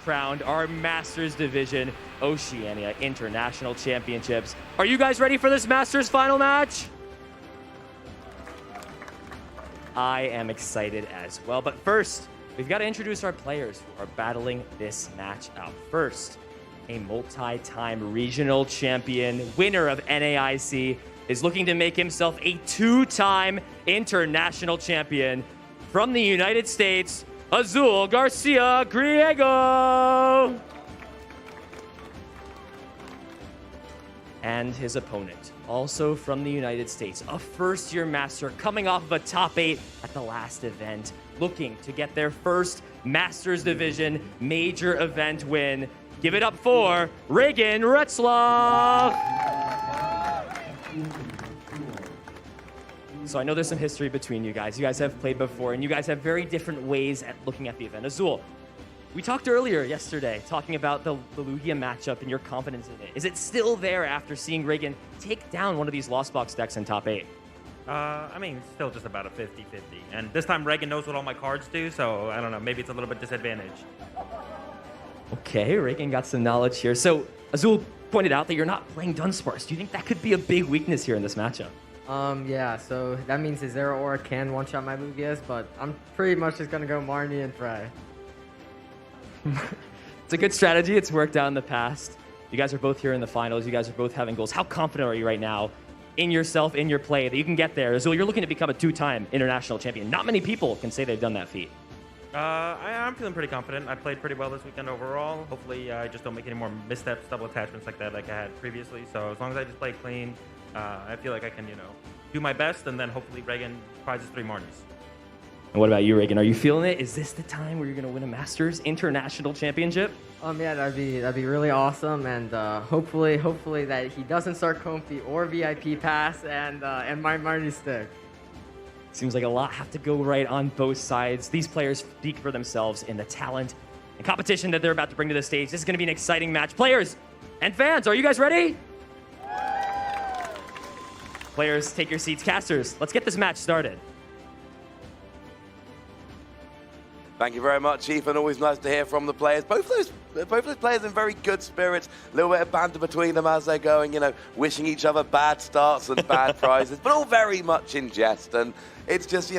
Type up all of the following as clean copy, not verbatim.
crowned our Masters Division Oceania International Championships. Are you guys ready for this Masters final match? I am excited as well, but first, we've got to introduce our players who are battling this match out. First, a multi-time regional champion, winner of NAIC, is looking to make himself a two-time international champion from the United States, Azul Garcia Griego. And his opponent, also from the United States, a first-year master coming off of a top 8 at the last event, looking to get their first Masters Division major event win. Give it up for Regan Retzloff. So I know there's some history between you guys. You guys have played before, and you guys have very different ways at looking at the event. Azul, we talked earlier yesterday talking about the Lugia matchup and your confidence in it. Is it still there after seeing Regan take down one of these Lost Box decks in top 8? I mean, still just about a 50-50. And this time Regan knows what all my cards do, so I don't know, maybe it's a little bit disadvantaged. Okay, Regan got some knowledge here. So Azul pointed out that you're not playing Dunsparce. Do you think that could be a big weakness here in this matchup? Yeah, so that means his Zero Aura can one-shot my Lugias, but I'm pretty much just going to go Marnie and Frey. It's a good strategy. It's worked out in the past. You guys are both here in the finals. You guys are both having goals. How confident are you right now in yourself, in your play, that you can get there? Azul, you're looking to become a two-time international champion. Not many people can say they've done that feat. I'm feeling pretty confident. I played pretty well this weekend overall. Hopefully, I just don't make any more missteps, double attachments like that like I had previously. So as long as I just play clean, I feel like I can, do my best, and then hopefully Regan prizes 3 Marnies. And what about you, Regan? Are you feeling it? Is this the time where you're going to win a Masters International Championship? Yeah, that'd be really awesome, and hopefully that he doesn't start Comfy or VIP Pass and my Marnie stick. Seems like a lot have to go right on both sides. These players speak for themselves in the talent and competition that they're about to bring to the stage. This is going to be an exciting match. Players and fans, are you guys ready? Players, take your seats. Casters, let's get this match started. Thank you very much, Chief, and always nice to hear from the players. Both of those players in very good spirits. A little bit of banter between them as they're going, wishing each other bad starts and bad prizes, but all very much in jest. And it's just,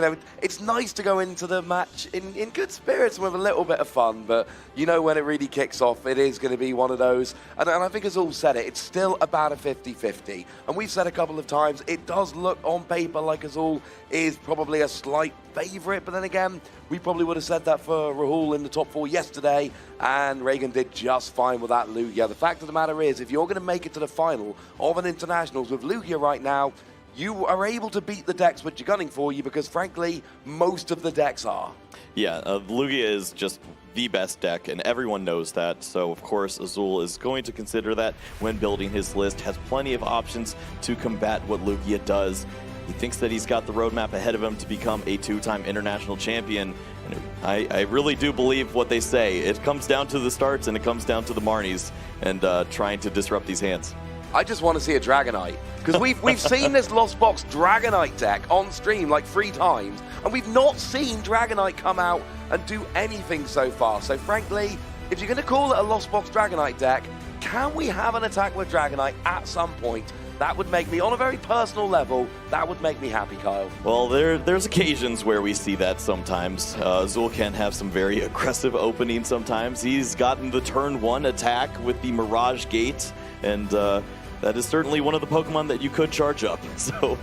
it's nice to go into the match in good spirits and with a little bit of fun. But when it really kicks off, it is going to be one of those. And I think Azul said it, it's still about a 50-50. And we've said a couple of times, it does look on paper like Azul is probably a slight favorite. But then again, we probably would have said that for Rahul in the top 4 yesterday. And Regan did just fine with that Lugia. The fact of the matter is, if you're going to make it to the final of an Internationals with Lugia right now, you are able to beat the decks which are gunning for you, because frankly, most of the decks are. Yeah, Lugia is just the best deck, and everyone knows that. So, of course, Azul is going to consider that when building his list, has plenty of options to combat what Lugia does. He thinks that he's got the roadmap ahead of him to become a 2-time international champion. And I really do believe what they say. It comes down to the starts, and it comes down to the Marnies and trying to disrupt these hands. I just want to see a Dragonite, because we've seen this Lost Box Dragonite deck on stream like 3 times, and we've not seen Dragonite come out and do anything so far. So frankly, if you're going to call it a Lost Box Dragonite deck, can we have an attack with Dragonite at some point? That would make me, on a very personal level, that would make me happy, Kyle. Well, there's occasions where we see that sometimes. Azul can have some very aggressive openings sometimes. He's gotten the turn 1 attack with the Mirage Gate, and that is certainly one of the Pokemon that you could charge up. So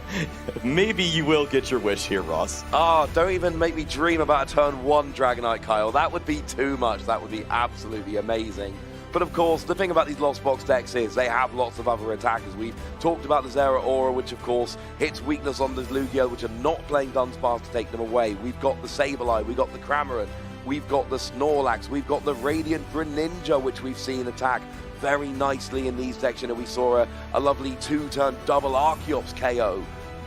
maybe you will get your wish here, Ross. Oh, don't even make me dream about a turn 1 Dragonite, Kyle. That would be too much. That would be absolutely amazing. But of course, the thing about these Lost Box decks is they have lots of other attackers. We've talked about the Zero Aura, which of course hits weakness on the Lugia, which are not playing Dunsparce to take them away. We've got the Sableye, we've got the Cramorant, we've got the Snorlax, we've got the Radiant Greninja, which we've seen attack very nicely in these decks. We saw a lovely 2-turn double Archeops KO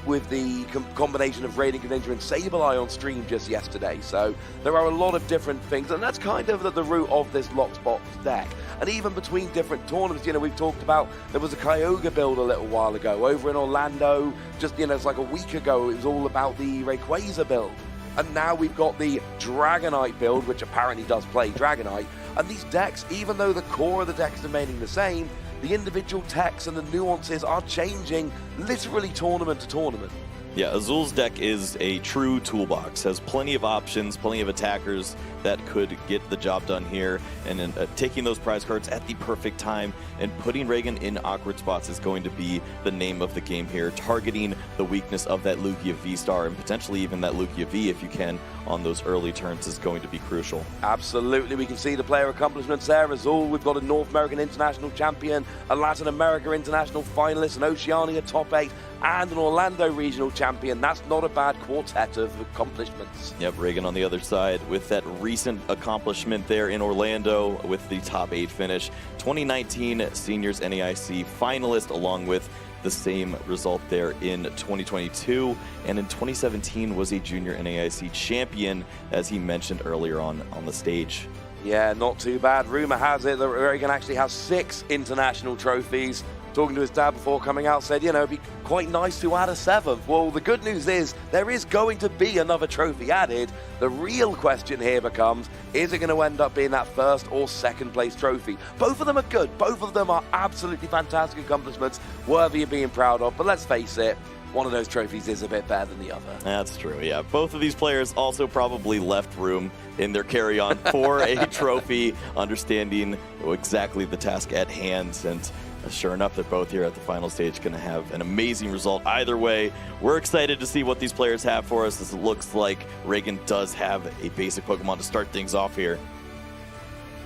with the combination of Radiant Greninja and Sableye on stream just yesterday. So there are a lot of different things, and that's kind of the root of this Lost Box deck. And even between different tournaments, we've talked about, there was a Kyogre build a little while ago over in Orlando, just, it's like a week ago, it was all about the Rayquaza build. and now we've got the Dragonite build, which apparently does play Dragonite. And these decks, even though the core of the decks remaining the same, the individual techs and the nuances are changing literally tournament to tournament. Yeah, Azul's deck is a true toolbox, has plenty of options, plenty of attackers that could get the job done here, and then taking those prize cards at the perfect time and putting Regan in awkward spots is going to be the name of the game here, targeting the weakness of that Lugia V-Star and potentially even that Lugia V if you can on those early turns is going to be crucial. Absolutely, we can see the player accomplishments there. Azul, we've got a North American International Champion, a Latin America International Finalist, an Oceania Top 8, and an Orlando Regional Champion. That's not a bad quartet of accomplishments. Yep, Regan on the other side with that recent accomplishment there in Orlando with the top 8 finish. 2019 Seniors NAIC finalist, along with the same result there in 2022, and in 2017 was a Junior NAIC champion, as he mentioned earlier on the stage. Yeah, not too bad. Rumor has it that Regan actually has 6 international trophies. Talking to his dad before coming out, said, you know, it'd be quite nice to add a 7th. Well, the good news is there is going to be another trophy added. The real question here becomes, is it going to end up being that first or second place trophy? Both of them are good. Both of them are absolutely fantastic accomplishments, worthy of being proud of. But let's face it, one of those trophies is a bit better than the other. That's true, yeah. Both of these players also probably left room in their carry-on for a trophy, understanding exactly the task at hand. And sure enough, they're both here at the final stage, going to have an amazing result either way. We're excited to see what these players have for us, as it looks like Regan does have a basic Pokemon to start things off here.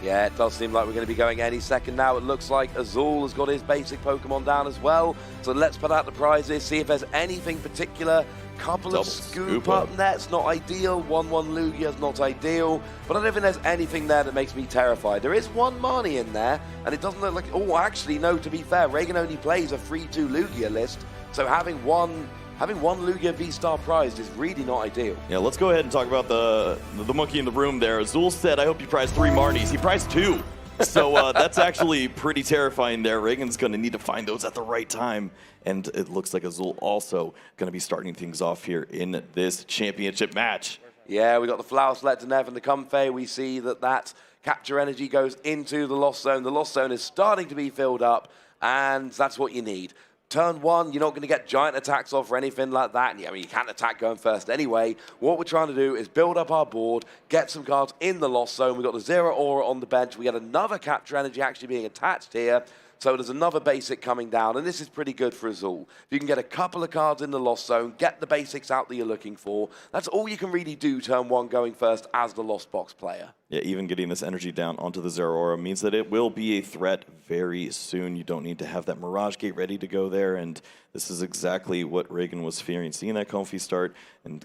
Yeah, it does seem like we're going to be going any second now. It looks like Azul has got his basic Pokemon down as well. So let's put out the prizes, see if there's anything particular. Couple Double of scoop up nets, not ideal. 1-1 Lugia's not ideal. But I don't think there's anything there that makes me terrified. There is one Marnie in there, and it doesn't look like... Oh, actually, no, to be fair, Regan only plays a 3-2 Lugia list. So having one Lugia V-Star prize is really not ideal. Yeah, let's go ahead and talk about the monkey in the room there. Azul said, I hope you prize 3 Marnies. He prized 2. So that's actually pretty terrifying there. Regan's going to need to find those at the right time. And it looks like Azul also going to be starting things off here in this championship match. Yeah, we got the Flower Select and Nev and the Comfey. We see that capture energy goes into the Lost Zone. The Lost Zone is starting to be filled up, and that's what you need. Turn 1, you're not going to get giant attacks off or anything like that. I mean, you can't attack going first anyway. What we're trying to do is build up our board, get some cards in the Lost Zone. We've got the Zero Aura on the bench. We got another capture energy actually being attached here. So there's another basic coming down, and this is pretty good for Azul. If you can get a couple of cards in the Lost Zone, get the basics out that you're looking for, that's all you can really do turn 1 going first as the Lost Box player. Yeah, even getting this energy down onto the Zero Aura means that it will be a threat very soon. You don't need to have that Mirage Gate ready to go there, and this is exactly what Regan was fearing. Seeing that Comfey start and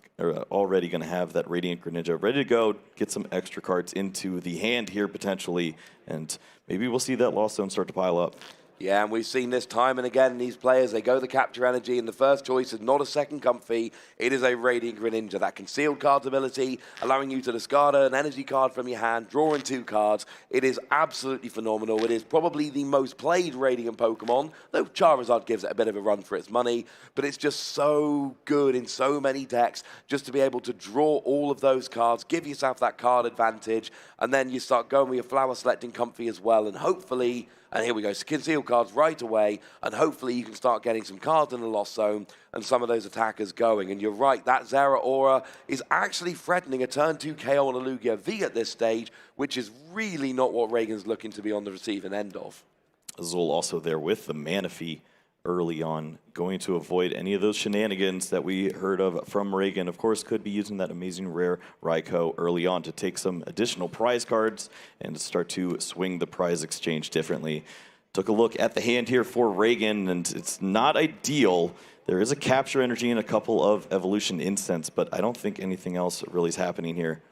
already going to have that Radiant Greninja ready to go, get some extra cards into the hand here potentially, and maybe we'll see that Lost Zone start to pile up. Yeah, and we've seen this time and again in these players. They go the capture energy, and the first choice is not a second Comfey. It is a Radiant Greninja. That concealed cards ability, allowing you to discard an energy card from your hand, drawing 2 cards. It is absolutely phenomenal. It is probably the most played Radiant Pokemon, though Charizard gives it a bit of a run for its money. But it's just so good in so many decks just to be able to draw all of those cards, give yourself that card advantage, and then you start going with your Flower Selecting Comfey as well, and hopefully... And here we go, conceal cards right away, and hopefully you can start getting some cards in the Lost Zone and some of those attackers going. And you're right, that Zera Aura is actually threatening a turn 2 KO on a Lugia V at this stage, which is really not what Regan's looking to be on the receiving end of. Azul also there with the Manaphy early on, going to avoid any of those shenanigans that we heard of from Regan. Of course, could be using that amazing rare Raikou early on to take some additional prize cards and start to swing the prize exchange differently. Took a look at the hand here for Regan, and it's not ideal. There is a capture energy and a couple of evolution incense, but I don't think anything else really is happening here.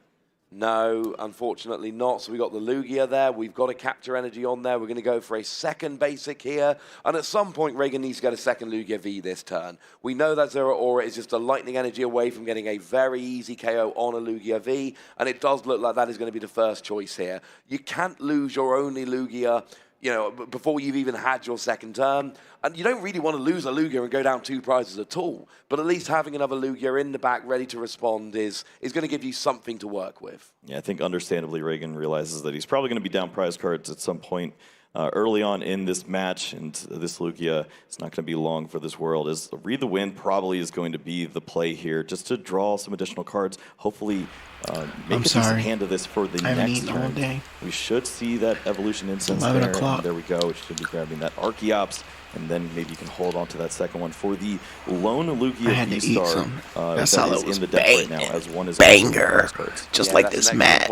No, unfortunately not. So we got the Lugia there. We've got a capture energy on there. We're going to go for a second basic here. And at some point, Regan needs to get a second Lugia V this turn. We know that Zero Aura is just a lightning energy away from getting a very easy KO on a Lugia V. And it does look like that is going to be the first choice here. You can't lose your only Lugia you know, before you've even had your second turn. And you don't really want to lose a Lugia and go down 2 prizes at all. But at least having another Lugia in the back ready to respond is going to give you something to work with. Yeah, I think understandably Regan realizes that he's probably going to be down prize cards at some point early on in this match, and this Lugia is not going to be long for this world. As Read the Wind probably is going to be the play here, just to draw some additional cards. Hopefully, make a decent hand of this for the next turn. All day. We should see that Evolution Incense 11 there. o'clock. And there we go. We should be grabbing that Archeops, and then maybe you can hold on to that second one for the lone Lugia I had to eat V-Star some. that That's is in the deck right now, as one is banger. Just like this match.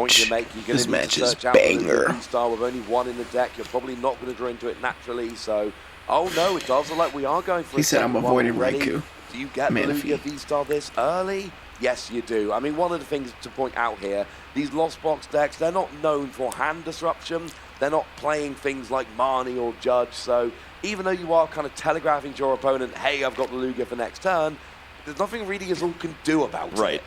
This match is banger. V-Star with only 1 in the deck. You're probably not going to draw into it naturally. So, oh no, it does look like we are going for. He said I'm avoiding Raikou. Do you get the Lugia V-Star this early? Yes, you do. I mean, one of the things to point out here, these Lost Box decks, they're not known for hand disruption. They're not playing things like Marnie or Judge. So even though you are kind of telegraphing to your opponent, hey, I've got the Lugia for next turn, there's nothing really Azul can do about it. Right.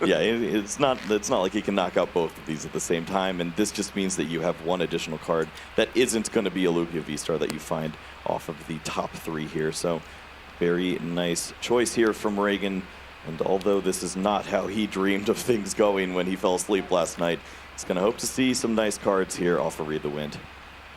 Yeah, it's not like he can knock out both of these at the same time, and this just means that you have one additional card that isn't going to be a Lugia V-Star that you find off of the top 3 here. So very nice choice here from Regan. And although this is not how he dreamed of things going when he fell asleep last night, he's going to hope to see some nice cards here off of Read the Wind.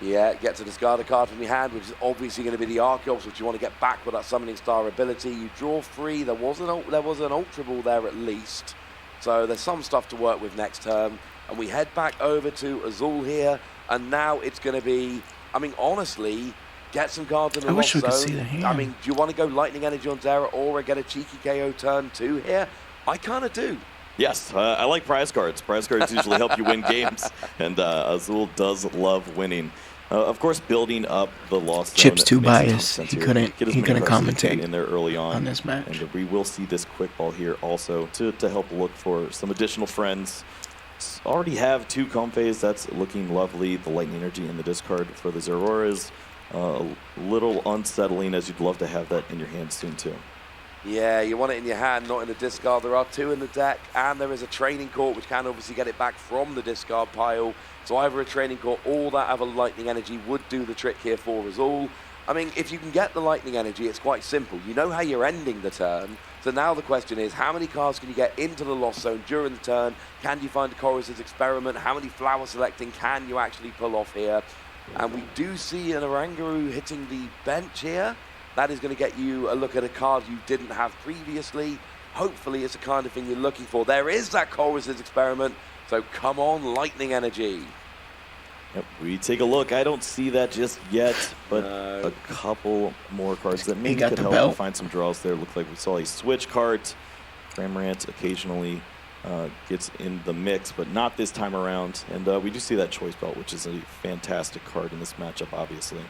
Yeah, get to discard a card from your hand, which is obviously going to be the Archeops, which you want to get back with that Summoning Star ability. You draw 3. There was an Ultra Ball there at least. So there's some stuff to work with next turn. And we head back over to Azul here. And now it's going to be, I mean, honestly, get some cards in the Lost Zone. I wish we could see the hand. I mean, do you want to go Lightning Energy on Zera or get a cheeky KO turn 2 here? I kind of do. Yes, I like prize cards. Prize cards usually help you win games, and Azul does love winning. Of course, building up the Lost Zone. Chip's too biased. He couldn't commentate in there early on this match. And we will see this quick ball here also to help look for some additional friends. Already have 2 Comfeys. That's looking lovely. The Lightning Energy in the discard for the Zeroras. A little unsettling, as you'd love to have that in your hand soon too. Yeah, you want it in your hand, not in the discard. There are 2 in the deck, and there is a Training Court, which can obviously get it back from the discard pile. So either a Training Court or that other Lightning Energy would do the trick here for Azul. I mean, if you can get the Lightning Energy, it's quite simple. You know how you're ending the turn. So now the question is, how many cards can you get into the Lost Zone during the turn? Can you find a Chorus's Experiment? How many flower selecting can you actually pull off here? And we do see an Oranguru hitting the bench here. That is going to get you a look at a card you didn't have previously. Hopefully it's the kind of thing you're looking for. There is that Chorus's Experiment. So come on, Lightning Energy. Yep, we take a look. I don't see that just yet, but a couple more cards that maybe could help you find some draws there. Looks like we saw a switch card. Cramorant occasionally gets in the mix, but not this time around. And we do see that Choice Belt, which is a fantastic card in this matchup, obviously.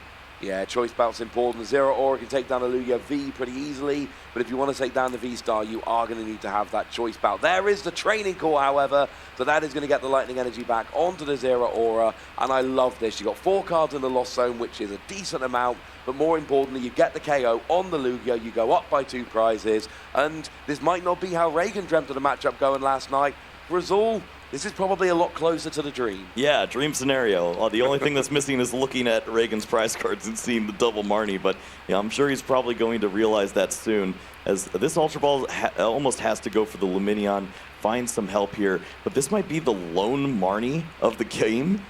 Yeah, Choice Belt's important. The Zero Aura can take down a Lugia V pretty easily, but if you want to take down the V-Star, you are going to need to have that Choice Belt. There is the Training Core, however, so that is going to get the Lightning Energy back onto the Zero Aura, and I love this. You've got 4 cards in the Lost Zone, which is a decent amount, but more importantly, you get the KO on the Lugia, you go up by 2 prizes, and this might not be how Regan dreamt of the matchup going last night. For Azul, this is probably a lot closer to the dream. Yeah, dream scenario. The only thing that's missing is looking at Regan's prize cards and seeing the double Marnie, but yeah, I'm sure he's probably going to realize that soon, as this Ultra Ball almost has to go for the Luminion, find some help here, but this might be the lone Marnie of the game.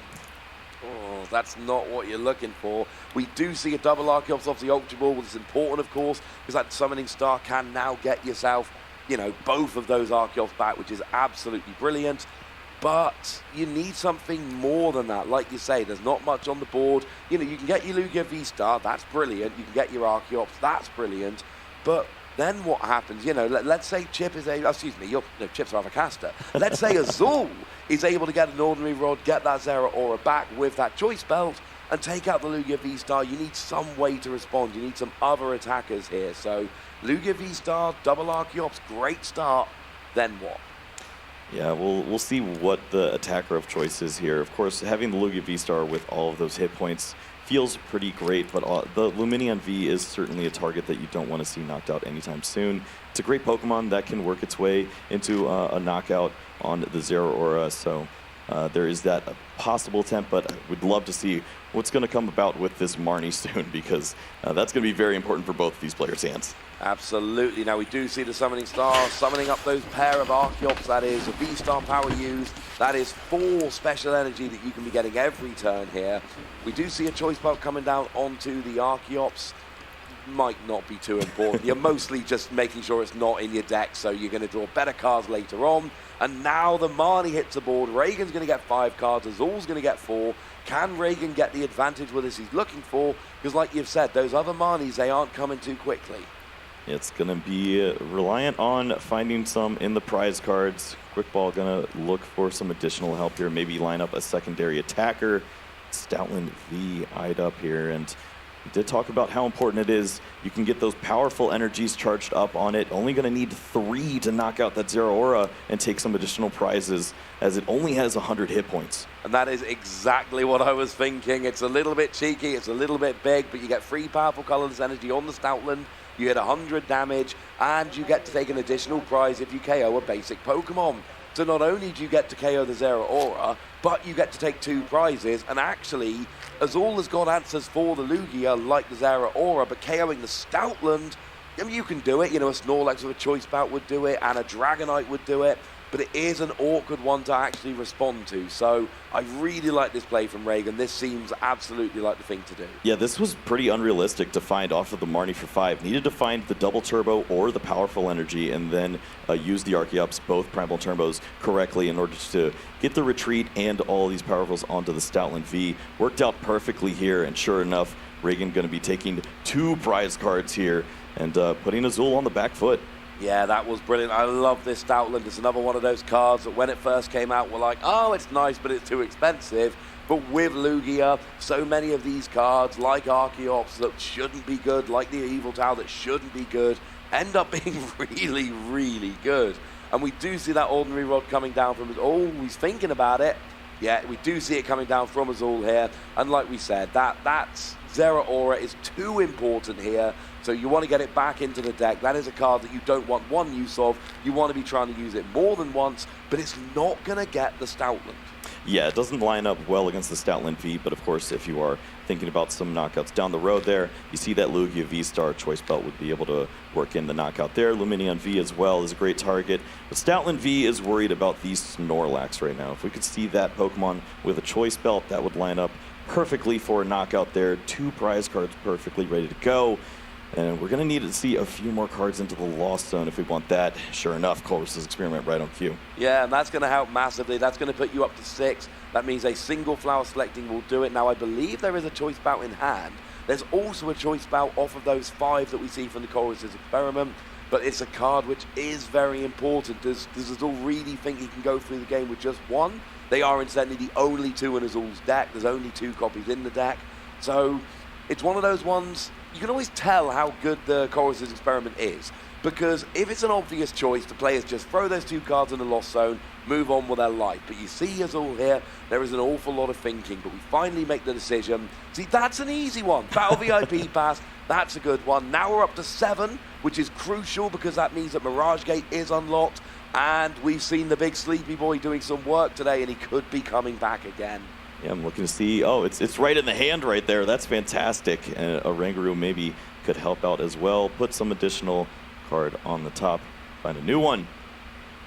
Oh, that's not what you're looking for. We do see a double Archeops off the Ultra Ball, which is important, of course, because that Summoning Star can now get yourself, you know, both of those Archeops back, which is absolutely brilliant. But you need something more than that. Like you say, there's not much on the board. You know, you can get your Lugia V-Star, that's brilliant. You can get your Archeops, that's brilliant. But then what happens? You know, let's say Chip is Chip's rather caster. Let's say Azul is able to get an ordinary rod, get that Zera Aura back with that Choice Belt, and take out the Lugia V-Star. You need some way to respond. You need some other attackers here. So Lugia V-Star, double Archeops, great start. Then what? Yeah, we'll see what the attacker of choice is here. Of course, having the Lugia V-Star with all of those hit points feels pretty great, but the Luminion V is certainly a target that you don't want to see knocked out anytime soon. It's a great Pokemon that can work its way into a knockout on the Zero Aura, so there is that possible attempt, but I would love to see what's going to come about with this Marnie soon, because that's going to be very important for both of these players' hands. Absolutely. Now we do see the Summoning Star summoning up those pair of Archeops. That is a V-Star power used. That is 4 special energy that you can be getting every turn here. We do see a Choice Belt coming down onto the Archeops. Might not be too important. You're mostly just making sure it's not in your deck, so you're going to draw better cards later on. And now the Marnie hits the board. Regan's going to get 5 cards. Azul's going to get 4. Can Regan get the advantage with this he's looking for? Because like you've said, those other Marnies, they aren't coming too quickly. It's going to be reliant on finding some in the prize cards. Quickball going to look for some additional help here. Maybe line up a secondary attacker. Stoutland V eyed up here, and we did talk about how important it is. You can get those powerful energies charged up on it. Only going to need 3 to knock out that Zero Aura and take some additional prizes, as it only has 100 hit points. And that is exactly what I was thinking. It's a little bit cheeky, it's a little bit big, but you get 3 powerful colorless energy on the Stoutland. You hit 100 damage, and you get to take an additional prize if you KO a basic Pokemon. So not only do you get to KO the Zero Aura, but you get to take 2 prizes, and actually, Azul has got answers for the Lugia, like the Zero Aura, but KOing the Stoutland, I mean, you can do it. You know, a Snorlax with a Choice Bout would do it, and a Dragonite would do it, but it is an awkward one to actually respond to. So I really like this play from Regan. This seems absolutely like the thing to do. Yeah, this was pretty unrealistic to find off of the Marnie for 5. Needed to find the double turbo or the powerful energy, and then use the Archeops, both primal turbos, correctly in order to get the retreat and all these powerfuls onto the Stoutland V. Worked out perfectly here, and sure enough, Regan going to be taking 2 prize cards here and putting Azul on the back foot. Yeah, that was brilliant. I love this Stoutland. It's another one of those cards that when it first came out, we're like, oh, it's nice, but it's too expensive. But with Lugia, so many of these cards, like Archeops, that shouldn't be good, like the Evil Tau that shouldn't be good, end up being really, really good. And we do see that Ordinary Rod coming down from Azul. Oh, he's thinking about it. Yeah, we do see it coming down from Azul here. And like we said, that's Zero Aura is too important here. So you want to get it back into the deck. That is a card that you don't want one use of. You want to be trying to use it more than once, but it's not going to get the Stoutland. Yeah, it doesn't line up well against the Stoutland V, but of course, if you are thinking about some knockouts down the road there, you see that Lugia V-Star Choice Belt would be able to work in the knockout there. Lumineon V as well is a great target, but Stoutland V is worried about these Snorlax right now. If we could see that Pokemon with a Choice Belt, that would line up perfectly for a knockout there. 2 prize cards perfectly ready to go. And we're going to need to see a few more cards into the Lost Zone if we want that. Sure enough, Colress's Experiment right on cue. Yeah, and that's going to help massively. That's going to put you up to 6. That means a single flower selecting will do it. Now, I believe there is a Choice Bout in hand. There's also a Choice Bout off of those 5 that we see from the Colress's Experiment. But it's a card which is very important. Does Azul really think he can go through the game with just 1? They are incidentally the only 2 in Azul's deck. There's only 2 copies in the deck. So it's one of those ones. You can always tell how good the Colress's Experiment is, because if it's an obvious choice, the players just throw those 2 cards in the Lost Zone, move on with their life. But you see Azul here, there is an awful lot of thinking, but we finally make the decision. See, that's an easy one. Battle VIP Pass, that's a good one. Now we're up to 7, which is crucial because that means that Mirage Gate is unlocked, and we've seen the big sleepy boy doing some work today, and he could be coming back again. Yeah, I'm looking to see. Oh, it's right in the hand right there. That's fantastic. And a Rangaroo maybe could help out as well. Put some additional card on the top. Find a new one.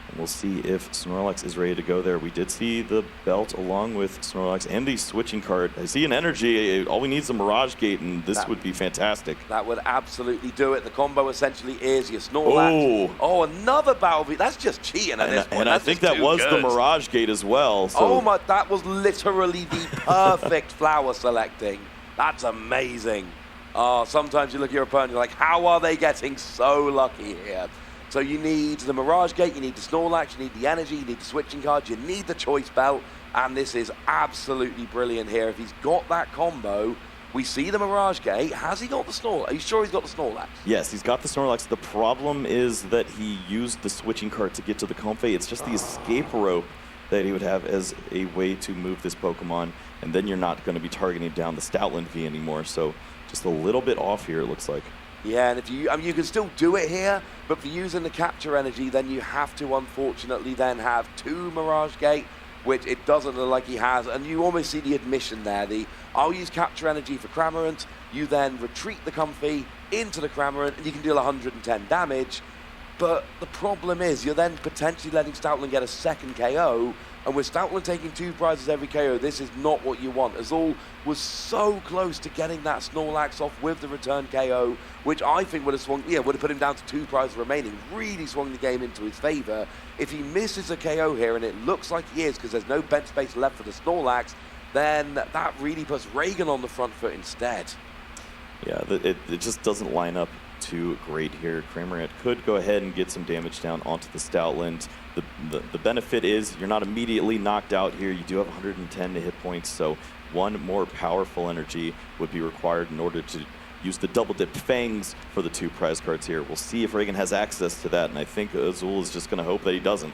And we'll see if Snorlax is ready to go there. We did see the belt along with Snorlax and the switching card. I see an energy. All we need is a Mirage Gate, and this would be fantastic. That would absolutely do it. The combo essentially is your Snorlax. Oh, another Battle V. That's just cheating at this point. And I think that was the Mirage Gate as well. So. Oh my, that was literally the perfect flower selecting. That's amazing. Oh, sometimes you look at your opponent, you're like, how are they getting so lucky here? So you need the Mirage Gate, you need the Snorlax, you need the energy, you need the switching cards, you need the Choice Belt, and this is absolutely brilliant here. If he's got that combo, we see the Mirage Gate. Has he got the Snorlax? Are you sure he's got the Snorlax? Yes, he's got the Snorlax. The problem is that he used the switching card to get to the Comfey. It's just the escape rope that he would have as a way to move this Pokemon, and then you're not going to be targeting down the Stoutland V anymore, so just a little bit off here, it looks like. Yeah, and if you, I mean, you can still do it here, but for using the capture energy, then you have to, unfortunately, then have 2 Mirage Gate. which it doesn't look like he has. And you almost see the admission there. I'll use Capture Energy for Cramorant. You then retreat the Comfy into the Cramorant, and you can deal 110 damage. But the problem is you're then potentially letting Stoutland get a second KO, and with Stoutland taking 2 prizes every KO, this is not what you want. Azul was so close to getting that Snorlax off with the return KO, which I think would have swung, would have put him down to 2 prizes remaining, really swung the game into his favor. If he misses a KO here, and it looks like he is because there's no bench space left for the Snorlax, then that really puts Regan on the front foot instead. Yeah, it just doesn't line up too great here. Cramorant could go ahead and get some damage down onto the Stoutland. The benefit is you're not immediately knocked out here. You do have 110 to hit points, so 1 more powerful energy would be required in order to use the double dip Fangs for the 2 prize cards here. We'll see if Regan has access to that, and I think Azul is just going to hope that he doesn't.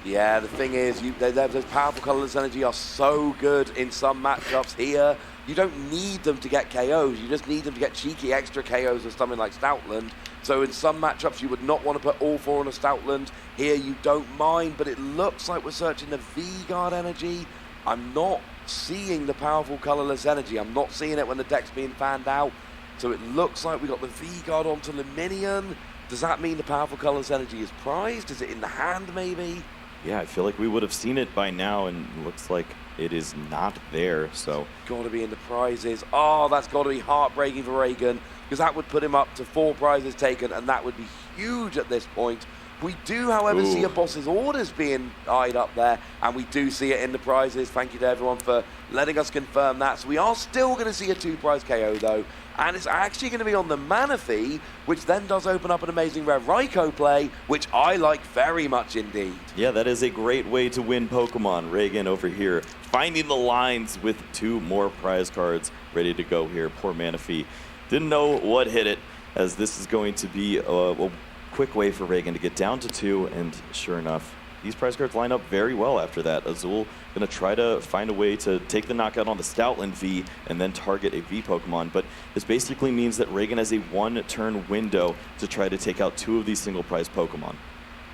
Yeah, the thing is, those powerful colorless energy are so good in some matchups here. You don't need them to get KOs, you just need them to get cheeky extra KOs with something like Stoutland. So in some matchups you would not want to put all 4 on a Stoutland. Here you don't mind, but it looks like we're searching the V-Guard energy. I'm not seeing the powerful colorless energy. I'm not seeing it when the deck's being fanned out. So it looks like we got the V-Guard onto Luminion. Does that mean the powerful colorless energy is prized? Is it in the hand maybe? Yeah, I feel like we would have seen it by now, and it looks like it is not there, so. Got to be in the prizes. Oh, that's got to be heartbreaking for Regan, because that would put him up to 4 prizes taken, and that would be huge at this point. We do, however, see a boss's orders being eyed up there, and we do see it in the prizes. Thank you to everyone for letting us confirm that. So we are still going to see a 2-prize KO, though, and it's actually going to be on the Manaphy, which then does open up an amazing rare Raikou play, which I like very much indeed. Yeah, that is a great way to win Pokemon. Regan over here, finding the lines with 2 more prize cards ready to go here. Poor Manaphy didn't know what hit it, as this is going to be a quick way for Regan to get down to 2, and sure enough, these prize cards line up very well after that. Azul going to try to find a way to take the knockout on the Stoutland V and then target a V Pokemon, but this basically means that Regan has a 1-turn window to try to take out 2 of these single prize Pokemon.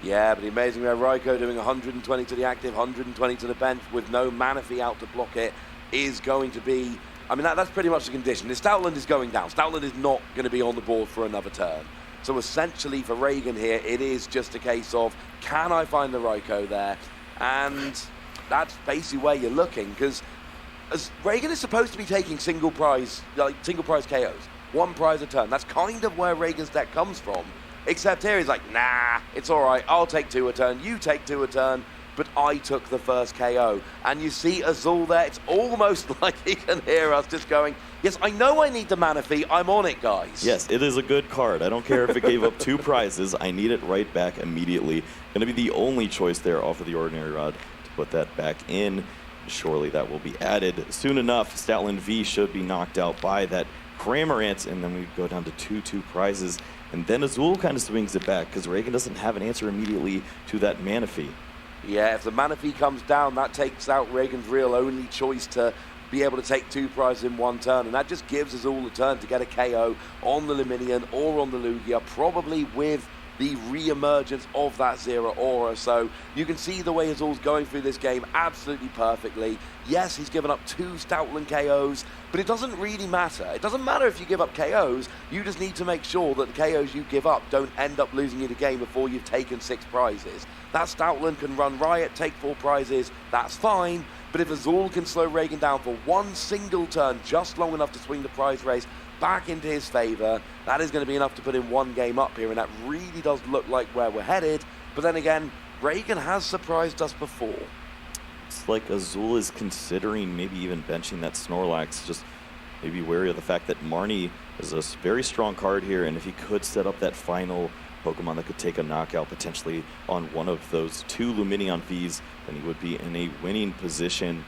Yeah, but the amazing rare Raikou doing 120 to the active, 120 to the bench with no Manaphy out to block it is going to be, I mean, that's pretty much the condition. The Stoutland is going down. Stoutland is not going to be on the board for another turn. So essentially for Regan here, it is just a case of, can I find the Raikou there? And that's basically where you're looking, because as Regan is supposed to be taking single prize KOs, 1 prize a turn. That's kind of where Regan's deck comes from. Except here he's like, nah, it's all right. I'll take 2 a turn. You take 2 a turn. But I took the first KO. And you see Azul there. It's almost like he can hear us just going, yes, I know I need the Manaphy. I'm on it, guys. Yes, it is a good card. I don't care if it gave up 2 prizes. I need it right back immediately. Going to be the only choice there off of the Ordinary Rod to put that back in. Surely that will be added soon enough. Stoutland V should be knocked out by that Cramorant, and then we go down to 2 prizes. And then Azul kind of swings it back because Regan doesn't have an answer immediately to that Manaphy. Yeah, if the Manaphy comes down, that takes out Regan's real only choice to be able to take 2 prizes in 1 turn, and that just gives us all a turn to get a KO on the Luminion or on the Lugia, probably with the re-emergence of that Zero Aura. So you can see the way Azul's going through this game absolutely perfectly. Yes, he's given up 2 Stoutland KOs, but it doesn't really matter. It doesn't matter if you give up KOs, you just need to make sure that the KOs you give up don't end up losing you the game before you've taken 6 prizes. That Stoutland can run riot, take 4 prizes, that's fine, but if Azul can slow Regan down for 1 single turn, just long enough to swing the prize race back into his favor, that is going to be enough to put in 1 game up here, and that really does look like where we're headed. But then again, Regan has surprised us before. It's like Azul is considering maybe even benching that Snorlax, just maybe wary of the fact that Marnie is a very strong card here, and if he could set up that final Pokemon that could take a knockout potentially on one of those 2 Luminion Vs, then he would be in a winning position.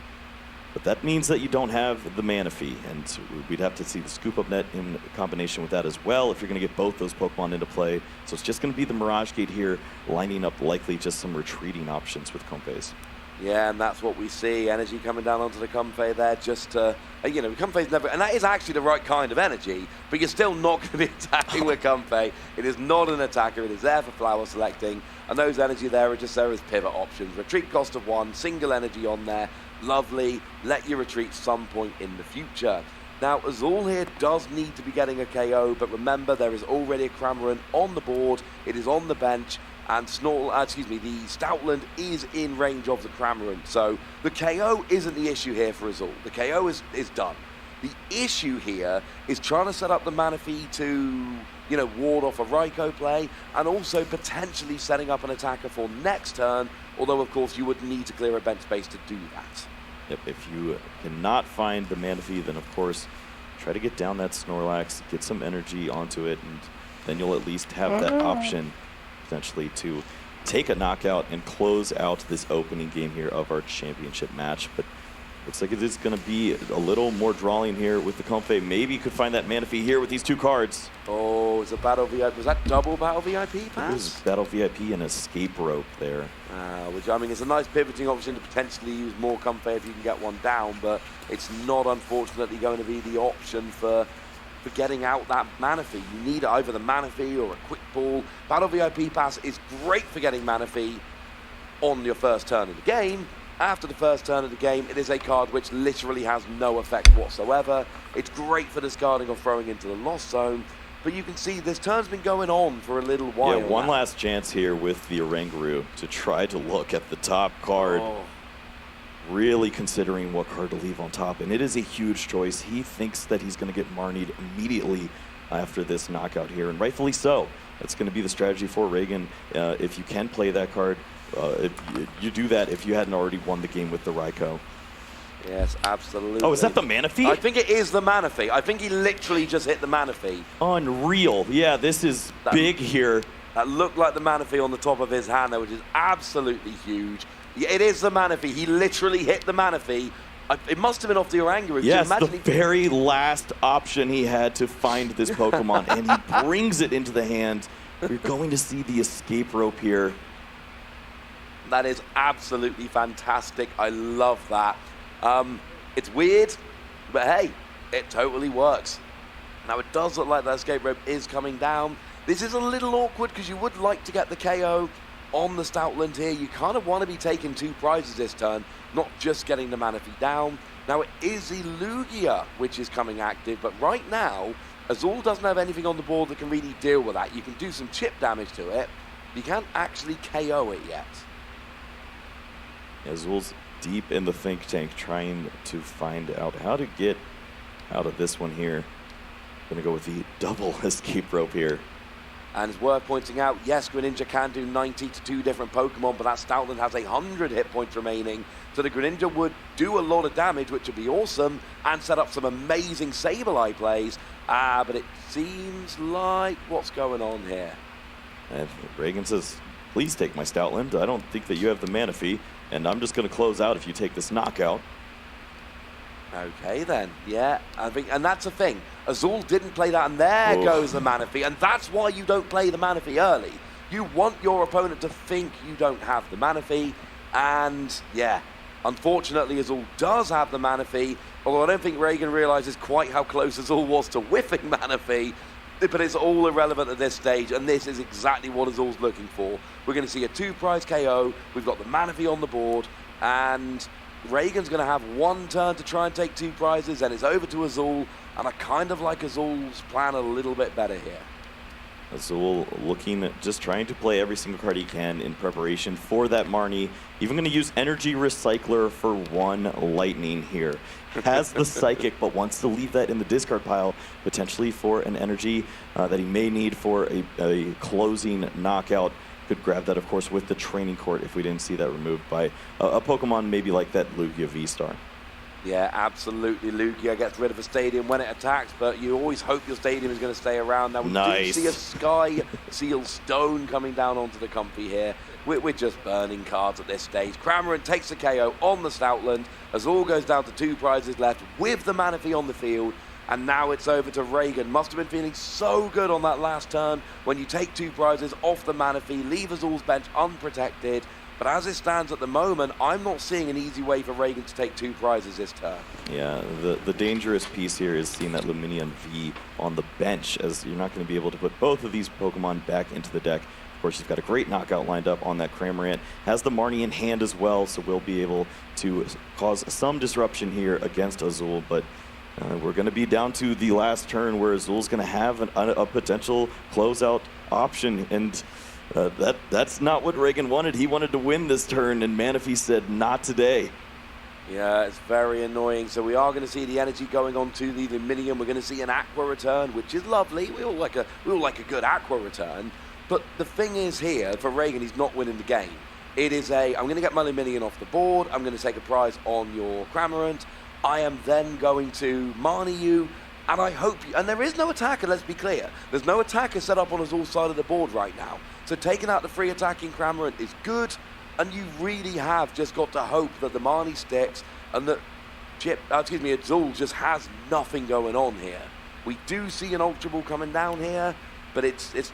But that means that you don't have the Manaphy, and we'd have to see the Scoop Up Net in combination with that as well if you're going to get both those Pokemon into play. So it's just going to be the Mirage Gate here, lining up likely just some retreating options with Comfeys. Yeah, and that's what we see. Energy coming down onto the Comfey there just to, you know, Comfey's never, and that is actually the right kind of energy, but you're still not going to be attacking with Comfey. It is not an attacker. It is there for flower selecting, and those energy there are just there as pivot options. Retreat cost of 1, single energy on there. Lovely. Let you retreat some point in the future. Now, Azul here does need to be getting a KO, but remember, there is already a Cramorant on the board. It is on the bench. And the Stoutland is in range of the Cramorant. So the KO isn't the issue here for Azul. The KO is done. The issue here is trying to set up the Manaphy to, you know, ward off a Raikou play, and also potentially setting up an attacker for next turn, although of course you would need to clear a bench space to do that. Yep, if you cannot find the Manaphy, then of course try to get down that Snorlax, get some energy onto it, and then you'll at least have that option potentially to take a knockout and close out this opening game here of our championship match. But looks like it is going to be a little more drawing here with the Comfey. Maybe you could find that Manaphy here with these 2 cards. Oh, it's a Battle VIP. Was that double Battle VIP pass? It was Battle VIP and Escape Rope there. Which, I mean, it's a nice pivoting option to potentially use more Comfey if you can get one down, but it's not, unfortunately, going to be the option for getting out that Manaphy. You need either the Manaphy or a quick ball. Battle VIP pass is great for getting Manaphy on your first turn of the game. After the first turn of the game, it is a card which literally has no effect whatsoever. It's great for discarding or throwing into the lost zone, but you can see this turn's been going on for a little while. Yeah, one now. last chance here with the Oranguru to try to look at the top card. Really considering what card to leave on top, and it is a huge choice. He thinks that he's going to get Marnied immediately after this knockout here, and rightfully so. That's going to be the strategy for Regan. If you can play that card, you do that if you hadn't already won the game with the Raikou. Yes, absolutely. Oh, is that the Manaphy? I think it is the Manaphy. I think he literally just hit the Manaphy. Unreal. Yeah, this is big here. That looked like the Manaphy on the top of his hand there, which is absolutely huge. Yeah, it is the Manaphy. He literally hit the Manaphy. It must have been off the Oranguru. Yes, the very last option he had to find this Pokemon, and he brings it into the hand. You're going to see the Escape Rope here. That is absolutely fantastic. I love that. It's weird, but hey, it totally works. Now, it does look like that Escape Rope is coming down. This is a little awkward because you would like to get the KO on the Stoutland here. You kind of want to be taking 2 prizes this turn, not just getting the Manaphy down. Now, it is the Lugia which is coming active, but right now, Azul doesn't have anything on the board that can really deal with that. You can do some chip damage to it, but you can't actually KO it yet. Azul's deep in the think tank trying to find out how to get out of this one here. Gonna go with the double Escape Rope here. And it's worth pointing out, yes, Greninja can do 90 to 2 different Pokemon, but that Stoutland has 100 hit points remaining. So the Greninja would do a lot of damage, which would be awesome, and set up some amazing Sableye plays. But it seems like, what's going on here? And Regan says, please take my Stoutland. I don't think that you have the Manaphy, and I'm just going to close out if you take this knockout. Okay then, yeah, I think, and that's the thing. Azul didn't play that, and there goes the Manaphy, and that's why you don't play the Manaphy early. You want your opponent to think you don't have the Manaphy, and yeah, unfortunately Azul does have the Manaphy, although I don't think Regan realizes quite how close Azul was to whiffing Manaphy, but it's all irrelevant at this stage, and this is exactly what Azul's looking for. We're going to see a 2-prize KO, we've got the Manaphy on the board, and Regan's going to have 1 turn to try and take 2 prizes, and it's over to Azul, and I kind of like Azul's plan a little bit better here. Azul looking at just trying to play every single card he can in preparation for that Marnie. Even going to use Energy Recycler for 1 Lightning here. Has the Psychic, but wants to leave that in the discard pile, potentially for an energy that he may need for a closing knockout. Could grab that, of course, with the Training Court if we didn't see that removed by a Pokemon maybe like that Lugia V-Star. Yeah, absolutely. Lugia gets rid of a stadium when it attacks, but you always hope your stadium is going to stay around. Now, we do see a Sky Seal Stone coming down onto the Comfey here. We're just burning cards at this stage. Cramorant takes the KO on the Stoutland. Azul goes down to 2 prizes left with the Manaphy on the field. And now it's over to Regan. Must have been feeling so good on that last turn when you take 2 prizes off the Manaphy, leave Azul's bench unprotected. But as it stands at the moment, I'm not seeing an easy way for Regan to take 2 prizes this turn. Yeah, the dangerous piece here is seeing that Luminion V on the bench, as you're not going to be able to put both of these Pokemon back into the deck. Of course, she's got a great knockout lined up on that Cramorant. Has the Marnie in hand as well, so we'll be able to cause some disruption here against Azul. But we're going to be down to the last turn where Azul's going to have a potential closeout option. And that's not what Regan wanted. He wanted to win this turn, and Manaphy said, not today. Yeah, it's very annoying. So we are going to see the energy going on to the Luminium. We're going to see an Aqua return, which is lovely. We all like a good Aqua return. But the thing is here, for Regan, he's not winning the game. It is I'm going to get my Luminion off the board. I'm going to take a prize on your Cramorant. I am then going to Marnie you. And I hope you, and there is no attacker, let's be clear. There's no attacker set up on Azul's side of the board right now. So taking out the free attacking Cramorant is good. And you really have just got to hope that the Marnie sticks and that Azul just has nothing going on here. We do see an Ultra Ball coming down here, but it's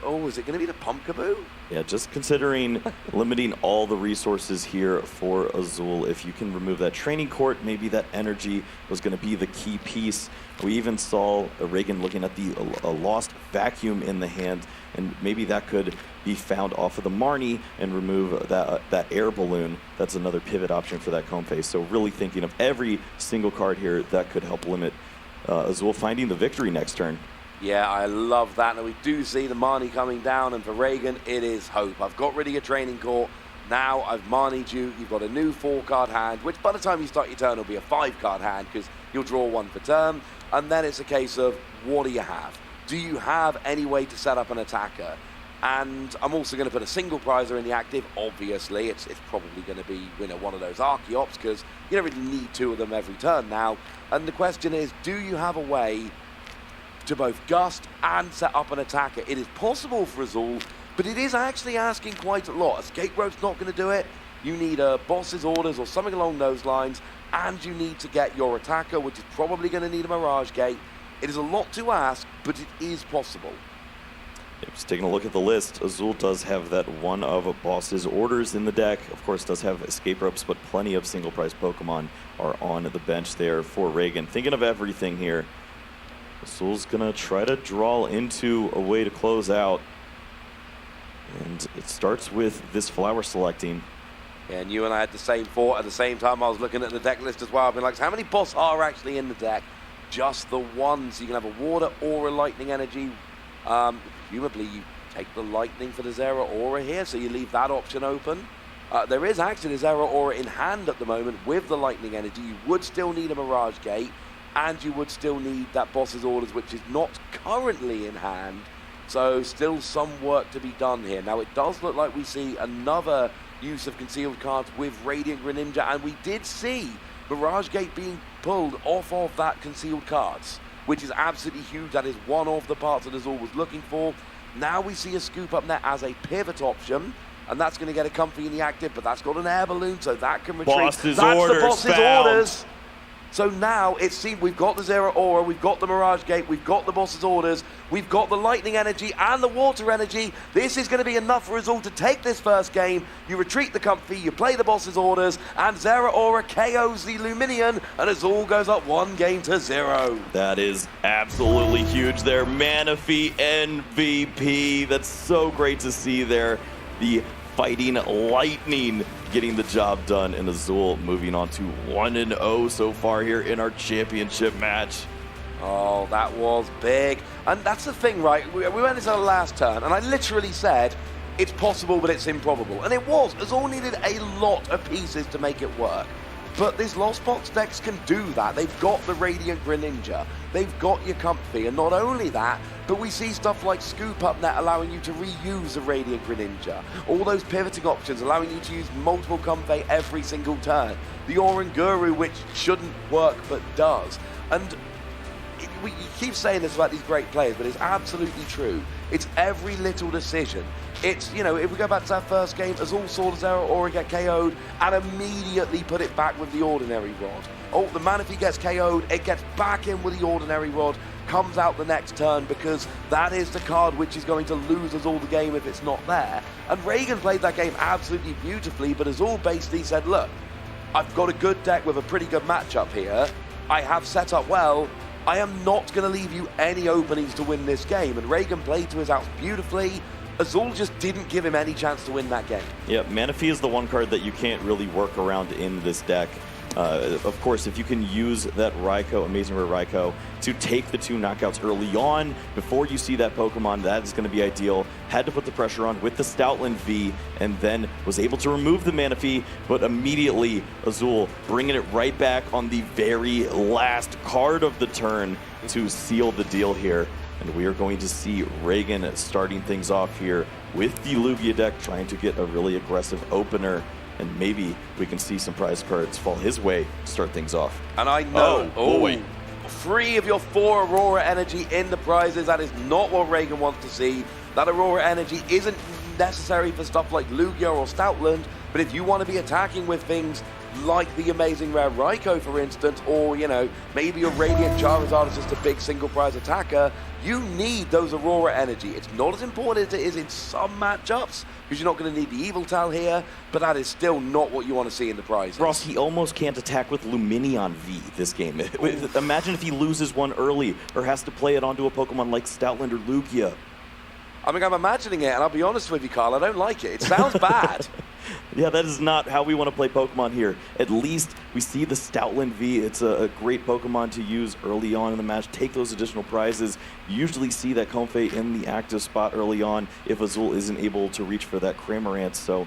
oh, is it going to be the Pumpkaboo? Yeah, just considering limiting all the resources here for Azul. If you can remove that training court, maybe that energy was going to be the key piece. We even saw Regan looking at the lost vacuum in the hand, and maybe that could be found off of the Marnie and remove that air balloon. That's another pivot option for that Comb Face. So really thinking of every single card here that could help limit Azul finding the victory next turn. Yeah, I love that. And we do see the Marnie coming down, and for Regan, it is hope. I've got rid of your training court. Now I've Marnied you. You've got a new 4-card hand, which by the time you start your turn will be a 5-card hand because you'll draw 1 per turn. And then it's a case of, what do you have? Do you have any way to set up an attacker? And I'm also going to put a single prizer in the active. Obviously, it's probably going to be one of those Archeops because you don't really need 2 of them every turn now. And the question is, do you have a way to both gust and set up an attacker? It is possible for Azul, but it is actually asking quite a lot. Escape Rope's not going to do it. You need a boss's orders or something along those lines, and you need to get your attacker, which is probably going to need a Mirage Gate. It is a lot to ask, but it is possible. Just taking a look at the list, Azul does have that one of a boss's orders in the deck. Of course, does have escape ropes, but plenty of single prize Pokemon are on the bench there for Regan. Thinking of everything here. Azul's gonna try to draw into a way to close out. And it starts with this flower selecting. Yeah, and you and I had the same thought at the same time. I was looking at the deck list as well. I've been like, how many boss are actually in the deck? Just the ones. You can have a water or a lightning energy. Presumably you take the lightning for the Zera Aura here, so you leave that option open. There is actually the Zera Aura in hand at the moment with the lightning energy. You would still need a Mirage Gate, and you would still need that boss's orders, which is not currently in hand. So still some work to be done here. Now it does look like we see another use of concealed cards with Radiant Greninja, and we did see Mirage Gate being pulled off of that concealed cards, which is absolutely huge. That is one of the parts that Azul was looking for. Now we see a Scoop Up Net as a pivot option, and that's going to get a Comfy in the active, but that's got an air balloon, so that can retreat. That's the boss's orders. So now it seems we've got the Zera Aura, we've got the Mirage Gate, we've got the boss's orders, we've got the lightning energy and the water energy. This is going to be enough for Azul to take this first game. You retreat the Comfy, you play the boss's orders, and Zera Aura KOs the Luminion, and Azul goes up 1-0. That is absolutely huge there. Manaphy MVP. That's so great to see there. The Fighting Lightning getting the job done, and Azul moving on to 1-0 so far here in our championship match. Oh, that was big. And that's the thing, right? We went into the last turn, and I literally said, it's possible, but it's improbable. And it was. Azul needed a lot of pieces to make it work. But these Lost Box decks can do that. They've got the Radiant Greninja. They've got your Comfy. And not only that, but we see stuff like Scoop Up Net allowing you to reuse a Radiant Greninja. All those pivoting options allowing you to use multiple Comfy every single turn. The Oranguru, which shouldn't work but does. And you keep saying this about these great players, but it's absolutely true. It's every little decision. It's, you know, if we go back to that first game, Azul saw the Zera Aura get KO'd and immediately put it back with the Ordinary Rod. Oh, the Manaphy gets KO'd, it gets back in with the Ordinary Rod, comes out the next turn, because that is the card which is going to lose Azul the game if it's not there. And Regan played that game absolutely beautifully, but Azul basically said, look, I've got a good deck with a pretty good matchup here. I have set up well. I am not going to leave you any openings to win this game. And Regan played to his outs beautifully. Azul just didn't give him any chance to win that game. Yeah, Manaphy is the one card that you can't really work around in this deck. Of course, if you can use that Raikou, Amazing Rare Raikou, to take the 2 knockouts early on before you see that Pokemon, that is going to be ideal. Had to put the pressure on with the Stoutland V, and then was able to remove the Manaphy, but immediately Azul bringing it right back on the very last card of the turn to seal the deal here. And we are going to see Regan starting things off here with the Lugia deck, trying to get a really aggressive opener. And maybe we can see some prize cards fall his way to start things off. And I know, oh boy, 3 of your 4 Aurora Energy in the prizes. That is not what Regan wants to see. That Aurora Energy isn't necessary for stuff like Lugia or Stoutland, but if you want to be attacking with things like the Amazing Rare Raikou, for instance, or, you know, maybe a Radiant Charizard is just a big single prize attacker, you need those Aurora Energy. It's not as important as it is in some matchups, because you're not going to need the Eviltal here, but that is still not what you want to see in the prizes. Ross, he almost can't attack with Luminion V this game. Imagine if he loses one early or has to play it onto a Pokemon like Stoutland or Lugia. I mean, I'm imagining it, and I'll be honest with you, Carl, I don't like it. It sounds bad. Yeah, that is not how we want to play Pokemon here. At least we see the Stoutland V. It's a great Pokemon to use early on in the match. Take those additional prizes. You usually see that Comfey in the active spot early on if Azul isn't able to reach for that Cramorant. So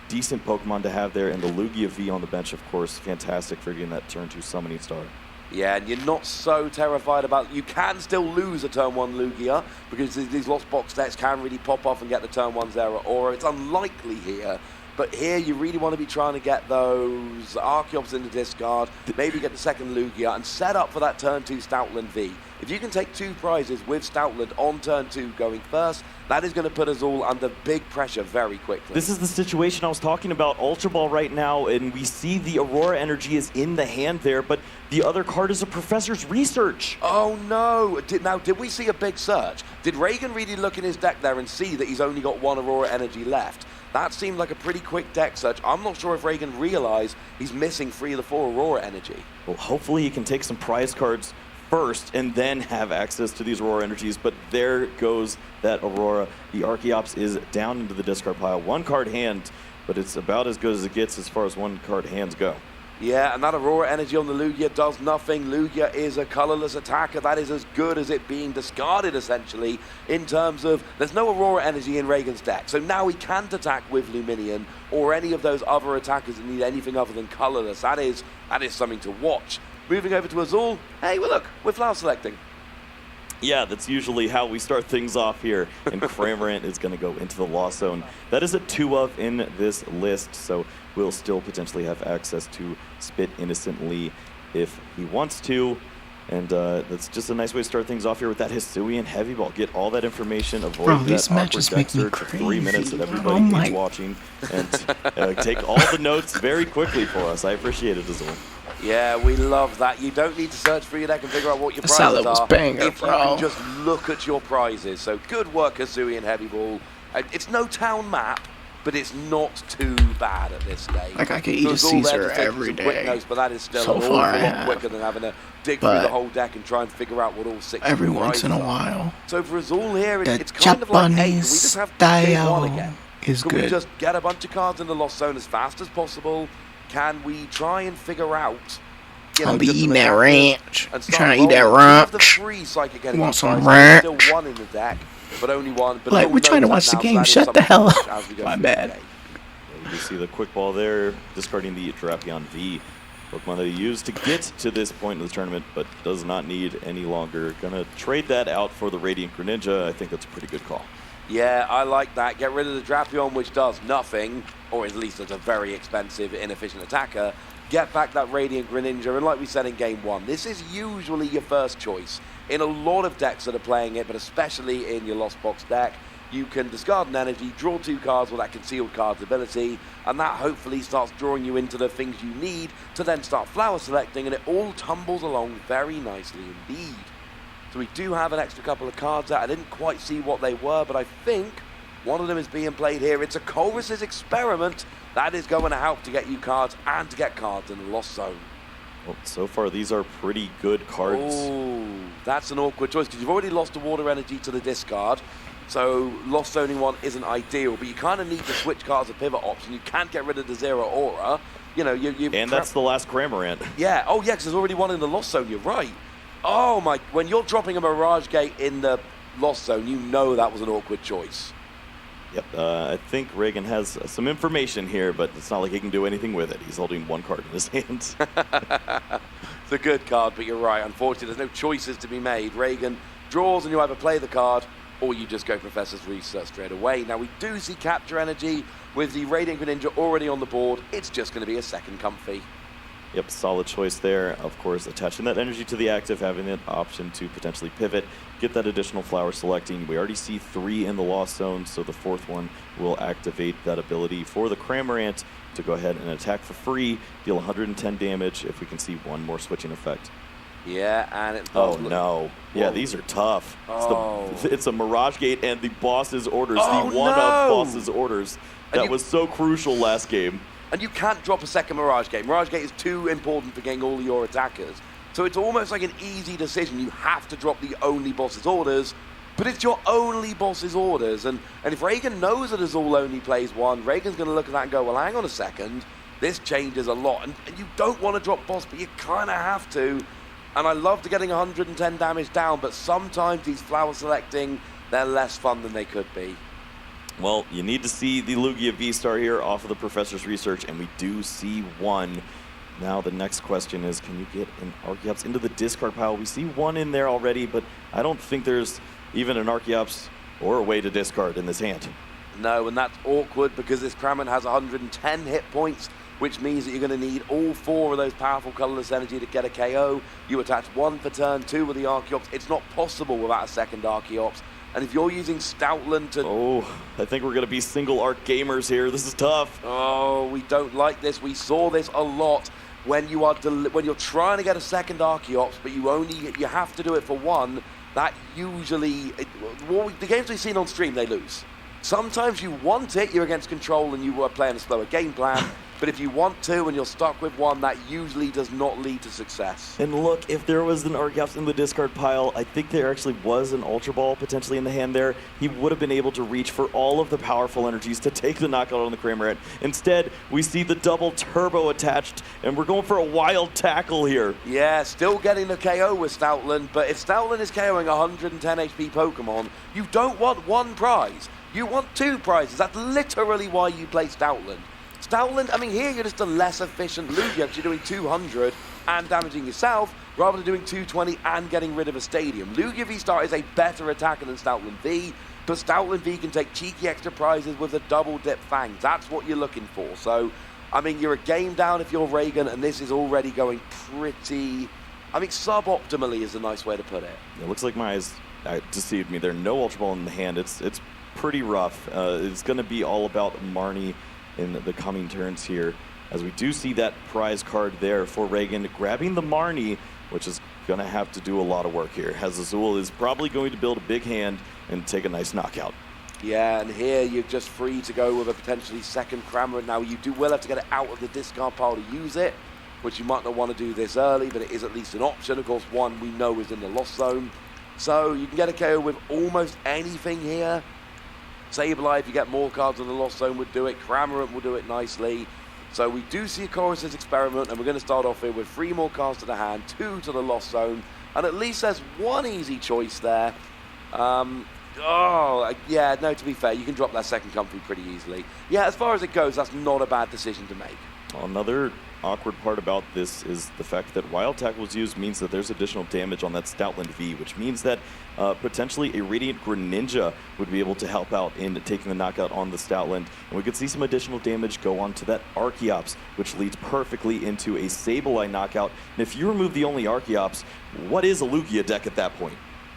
decent Pokemon to have there. And the Lugia V on the bench, of course, fantastic for getting that turn 2 summoning star. Yeah, and you're not so terrified about... You can still lose a turn 1 Lugia, because these Lost Box decks can really pop off and get the turn 1 Zera Aura. It's unlikely here, but here you really want to be trying to get those Archeops in the discard, maybe get the second Lugia, and set up for that turn 2 Stoutland V. If you can take 2 prizes with Stoutland on turn 2 going first, that is going to put us all under big pressure very quickly. This is the situation I was talking about. Ultra Ball right now, and we see the Aurora Energy is in the hand there, but the other card is a Professor's Research. Oh no! Did we see a big search? Did Regan really look in his deck there and see that he's only got 1 Aurora Energy left? That seemed like a pretty quick deck search. I'm not sure if Regan realized he's missing 3 of the 4 Aurora Energy. Well, hopefully he can take some prize cards first and then have access to these Aurora Energies, but there goes that Aurora. The Archeops is down into the discard pile. 1 card hand, but it's about as good as it gets as far as 1 card hands go. Yeah, and that Aurora Energy on the Lugia does nothing. Lugia is a colorless attacker. That is as good as it being discarded, essentially, in terms of there's no Aurora Energy in Regan's deck. So now he can't attack with Luminion or any of those other attackers that need anything other than colorless. That is something to watch. Moving over to Azul. Hey, well, look, we're flower selecting. Yeah, that's usually how we start things off here. And Cramorant is going to go into the Lost Zone. That is a 2 of in this list, so we'll still potentially have access to Spit Innocently if he wants to. And that's just a nice way to start things off here with that Hisuian Heavy Ball. Get all that information, avoid Bro, that these awkward matches deck make me search for 3 minutes that crazy. everybody Oh my- keeps watching. And take all the notes very quickly for us. I appreciate it, Azul. Yeah, we love that. You don't need to search for your deck and figure out what your That's prizes how that was are. banger, if you bro. can just look at your prizes. So good work, Hisuian Heavy Ball. It's no town map, but it's not too bad at this stage. Like, I could eat a Azul there Caesar just taking every some quick day. notes, but that is still So an far, awful I lot have. quicker than having to dig But through the whole deck and try and figure out what all 6 Every once in a prizes are. while, So for Azul here, the it's kind of like, hey, can we Japanese just have game 1 style again? is Can we good. just get a bunch of cards in the Lost Zone as fast as possible? Can we try and figure out, you know, I'll be just eating some that attackers ranch. and Trying to eat start that rolling? We have the ranch. 3 Psychic Energy Want some prizes. ranch? There's still 1 in the deck, but only 1. But Like, Azul we're trying to knows watch that the now, so game. that is Shut the something hell to watch up. as we go My through the bad. game. You see the quick ball there, discarding the Drapion V. Pokemon that he used to get to this point in the tournament, but does not need any longer. Gonna trade that out for the Radiant Greninja. I think that's a pretty good call. Yeah, I like that. Get rid of the Drapion, which does nothing, or at least it's a very expensive, inefficient attacker. Get back that Radiant Greninja, and like we said in Game 1, this is usually your first choice. In a lot of decks that are playing it, but especially in your Lost Box deck, you can discard an energy, draw 2 cards with that Concealed Cards ability, and that hopefully starts drawing you into the things you need to then start flower selecting, and it all tumbles along very nicely indeed. So we do have an extra couple of cards out. I didn't quite see what they were, but I think one of them is being played here. It's a Chorus's Experiment. That is going to help to get you cards and to get cards in the Lost Zone. Well, so far, these are pretty good cards. Oh, that's an awkward choice because you've already lost a Water Energy to the discard. So Lost Zoning one isn't ideal, but you kind of need to switch cards as a pivot option. You can't get rid of the Zero Aura. You know, and that's the last Cramorant. Yeah. Oh, yeah, because there's already one in the Lost Zone. You're right. Oh, my. When you're dropping a Mirage Gate in the Lost Zone, you know that was an awkward choice. Yep. I think Regan has some information here, but it's not like he can do anything with it. He's holding one card in his hands. It's a good card, but you're right. Unfortunately, there's no choices to be made. Regan draws, and you either play the card or you just go Professor's Research straight away. Now, we do see Capture Energy with the Radiant Greninja already on the board. It's just going to be a second Comfy. Yep, solid choice there. Of course, attaching that energy to the active, having an option to potentially pivot, get that additional flower selecting. We already see 3 in the Lost Zone, so the 4th one will activate that ability for the Cramorant to go ahead and attack for free, deal 110 damage if we can see one more switching effect. Yeah, and it's... Oh, no. Yeah, these are tough. It's a Mirage Gate and the boss's orders, the one-up boss's orders. That was so crucial last game. And you can't drop a second Mirage Gate. Mirage Gate is too important for getting all your attackers. So it's almost like an easy decision. You have to drop the only boss's orders, but it's your only boss's orders. And if Regan knows that Azul only plays one, Regan's going to look at that and go, well, hang on a second. This changes a lot. And you don't want to drop boss, but you kind of have to. And I love getting 110 damage down, but sometimes these flower selecting, they're less fun than they could be. Well, you need to see the Lugia V-Star here off of the Professor's Research, and we do see one. Now the next question is, can you get an Archeops into the discard pile? We see one in there already, but I don't think there's even an Archeops or a way to discard in this hand. No, and that's awkward because this Cramorant has 110 hit points, which means that you're going to need all 4 of those powerful colorless energy to get a KO. You attach 1 for turn 2 with the Archeops. It's not possible without a second Archeops. And if you're using Stoutland to... Oh, I think we're going to be single arc gamers here. This is tough. Oh, we don't like this. We saw this a lot when you are when you're trying to get a second Archeops, but you have to do it for 1. That usually... the games we've seen on stream, they lose. Sometimes you want it, you're against control and you are playing a slower game plan. But if you want to and you're stuck with 1, that usually does not lead to success. And look, if there was an Archeops in the discard pile, I think there actually was an Ultra Ball potentially in the hand there. He would have been able to reach for all of the powerful energies to take the knockout on the Cramorant. Instead, we see the double turbo attached, and we're going for a wild tackle here. Yeah, still getting the KO with Stoutland, but if Stoutland is KOing 110 HP Pokemon, you don't want 1 prize. You want 2 prizes. That's literally why you play Stoutland. Stoutland, I mean, here you're just a less efficient Lugia because you're doing 200 and damaging yourself rather than doing 220 and getting rid of a stadium. Lugia V-Star is a better attacker than Stoutland V, but Stoutland V can take cheeky extra prizes with the double dip fangs. That's what you're looking for. So, I mean, you're a game down if you're Regan, and this is already going pretty, I mean, suboptimally is a nice way to put it. It looks like my eyes deceived me. There's no Ultra Ball in the hand. It's pretty rough. It's going to be all about Marnie in the coming turns here, as we do see that prize card there for Regan grabbing the Marnie, which is going to have to do a lot of work here, as Azul is probably going to build a big hand and take a nice knockout. Yeah, and here you're just free to go with a potentially second Cramorant. Now, you will have to get it out of the discard pile to use it, which you might not want to do this early, but it is at least an option. Of course, 1 we know is in the Lost Zone. So you can get a KO with almost anything here. Sableye, if you get more cards in the Lost Zone, would do it. Cramorant will do it nicely. So we do see a Chorus's Experiment, and we're going to start off here with 3 more cards to the hand, 2 to the Lost Zone, and at least there's 1 easy choice there. Yeah, no, to be fair, you can drop that second Comfy pretty easily. Yeah, as far as it goes, that's not a bad decision to make. Another awkward part about this is the fact that Wild Tackle was used means that there's additional damage on that Stoutland V, which means that potentially a Radiant Greninja would be able to help out in taking the knockout on the Stoutland. And we could see some additional damage go on to that Archeops, which leads perfectly into a Sableye knockout. And if you remove the only Archeops, what is a Lugia deck at that point?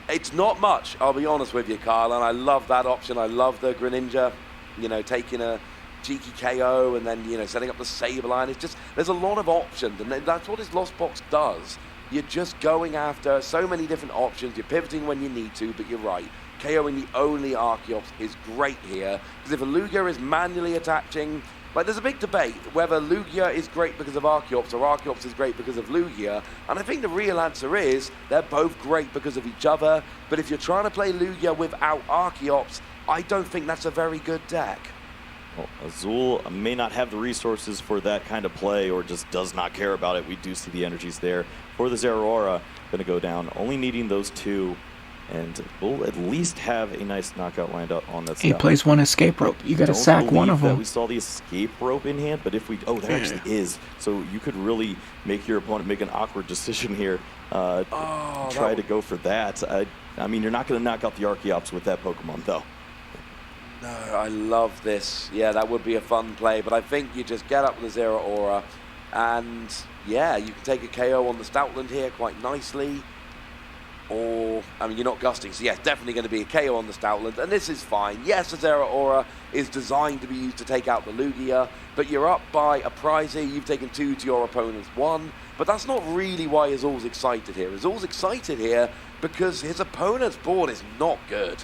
It's not much, I'll be honest with you, Kyle, and I love that option. I love the Greninja, you know, taking a cheeky KO and then, you know, setting up the Sableye. It's just, there's a lot of options, and that's what his Lost Box does. you're just going after so many different options. You're pivoting when you need to, but you're right. KOing the only Archeops is great here, because if a Lugia is manually attaching, like there's a big debate whether Lugia is great because of Archeops or Archeops is great because of Lugia, and I think the real answer is they're both great because of each other, but if you're trying to play Lugia without Archeops, I don't think that's a very good deck. Well, Azul may not have the resources for that kind of play or just does not care about it. We do see the energies there for the Zeraora. Going to go down, only needing those two. And we'll at least have a nice knockout lined up on that. He plays one escape rope. You got to sack one of them. We saw the escape rope in hand, but if we... Oh, there actually is. So you could really make your opponent make an awkward decision here. Try to go for that. I mean, you're not going to knock out the Archeops with that Pokemon, though. No, I love this. Yeah, that would be a fun play, but I think you just get up with the Zeraora, and yeah, you can take a KO on the Stoutland here quite nicely. Or, I mean, you're not gusting, so yeah, definitely going to be a KO on the Stoutland, and this is fine. Yes, the Zeraora is designed to be used to take out the Lugia, but you're up by a prize here. You've taken 2 to your opponent's 1, but that's not really why Azul's excited here. Azul's excited here because his opponent's board is not good.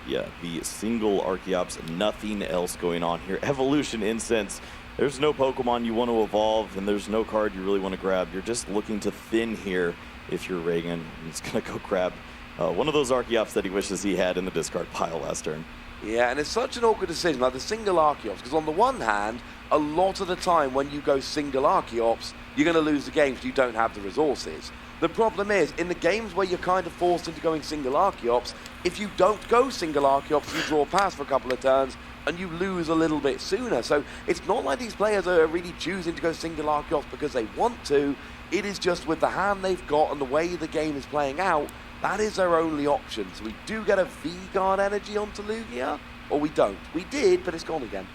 Yeah, the single Archeops, nothing else going on here. Evolution Incense. There's no Pokemon you want to evolve, and there's no card you really want to grab. You're just looking to thin here if you're Regan. He's going to go grab one of those Archeops that he wishes he had in the discard pile last turn. Yeah, and it's such an awkward decision, like the single Archeops, because on the one hand, a lot of the time when you go single Archeops, you're going to lose the game because you don't have the resources. The problem is, in the games where you're kind of forced into going single Archeops, if you don't go single Archeops, you draw past for a couple of turns, and you lose a little bit sooner. So it's not like these players are really choosing to go single Archeops because they want to. It is just with the hand they've got and the way the game is playing out, that is their only option. So we do get a V-Guard energy onto Lugia, or we don't. We did, but it's gone again.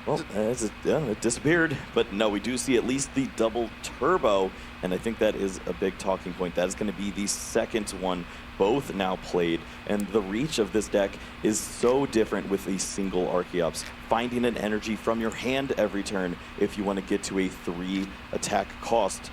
Well, it disappeared, but no, we do see at least the double turbo, and I think that is a big talking point. That is going to be the second one, both now played, and the reach of this deck is so different with the single Archeops. Finding an energy from your hand every turn if you want to get to a 3 attack cost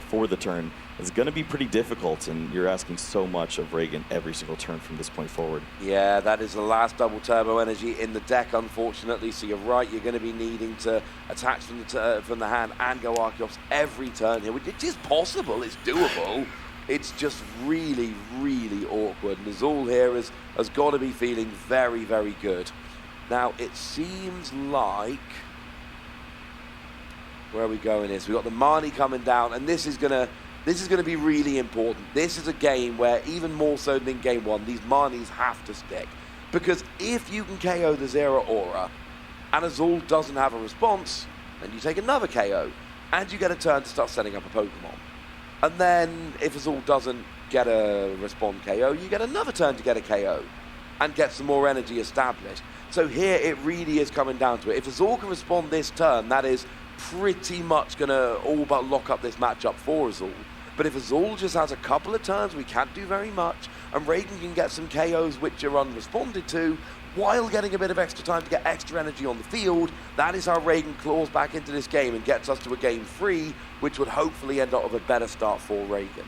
for the turn is going to be pretty difficult, and you're asking so much of Regan every single turn from this point forward. Yeah, that is the last double turbo energy in the deck, unfortunately, so you're right, you're going to be needing to attach from the hand and go Archeops every turn here, which is possible, it's doable. It's just really, really awkward, and Azul here has got to be feeling very, very good. Now, it seems like... Where are we going here? So we've got the Marnie coming down, and this is gonna be really important. This is a game where, even more so than in game 1, these Marnies have to stick. Because if you can KO the Zeraora, and Azul doesn't have a response, then you take another KO, and you get a turn to start setting up a Pokemon. And then, if Azul doesn't get a respond KO, you get another turn to get a KO, and get some more energy established. So here, it really is coming down to it. If Azul can respond this turn, that is pretty much going to all but lock up this matchup for Azul. But if Azul just has a couple of turns, we can't do very much, and Regan can get some KOs which are unresponded to, while getting a bit of extra time to get extra energy on the field, that is how Regan claws back into this game and gets us to a game 3, which would hopefully end up with a better start for Regan.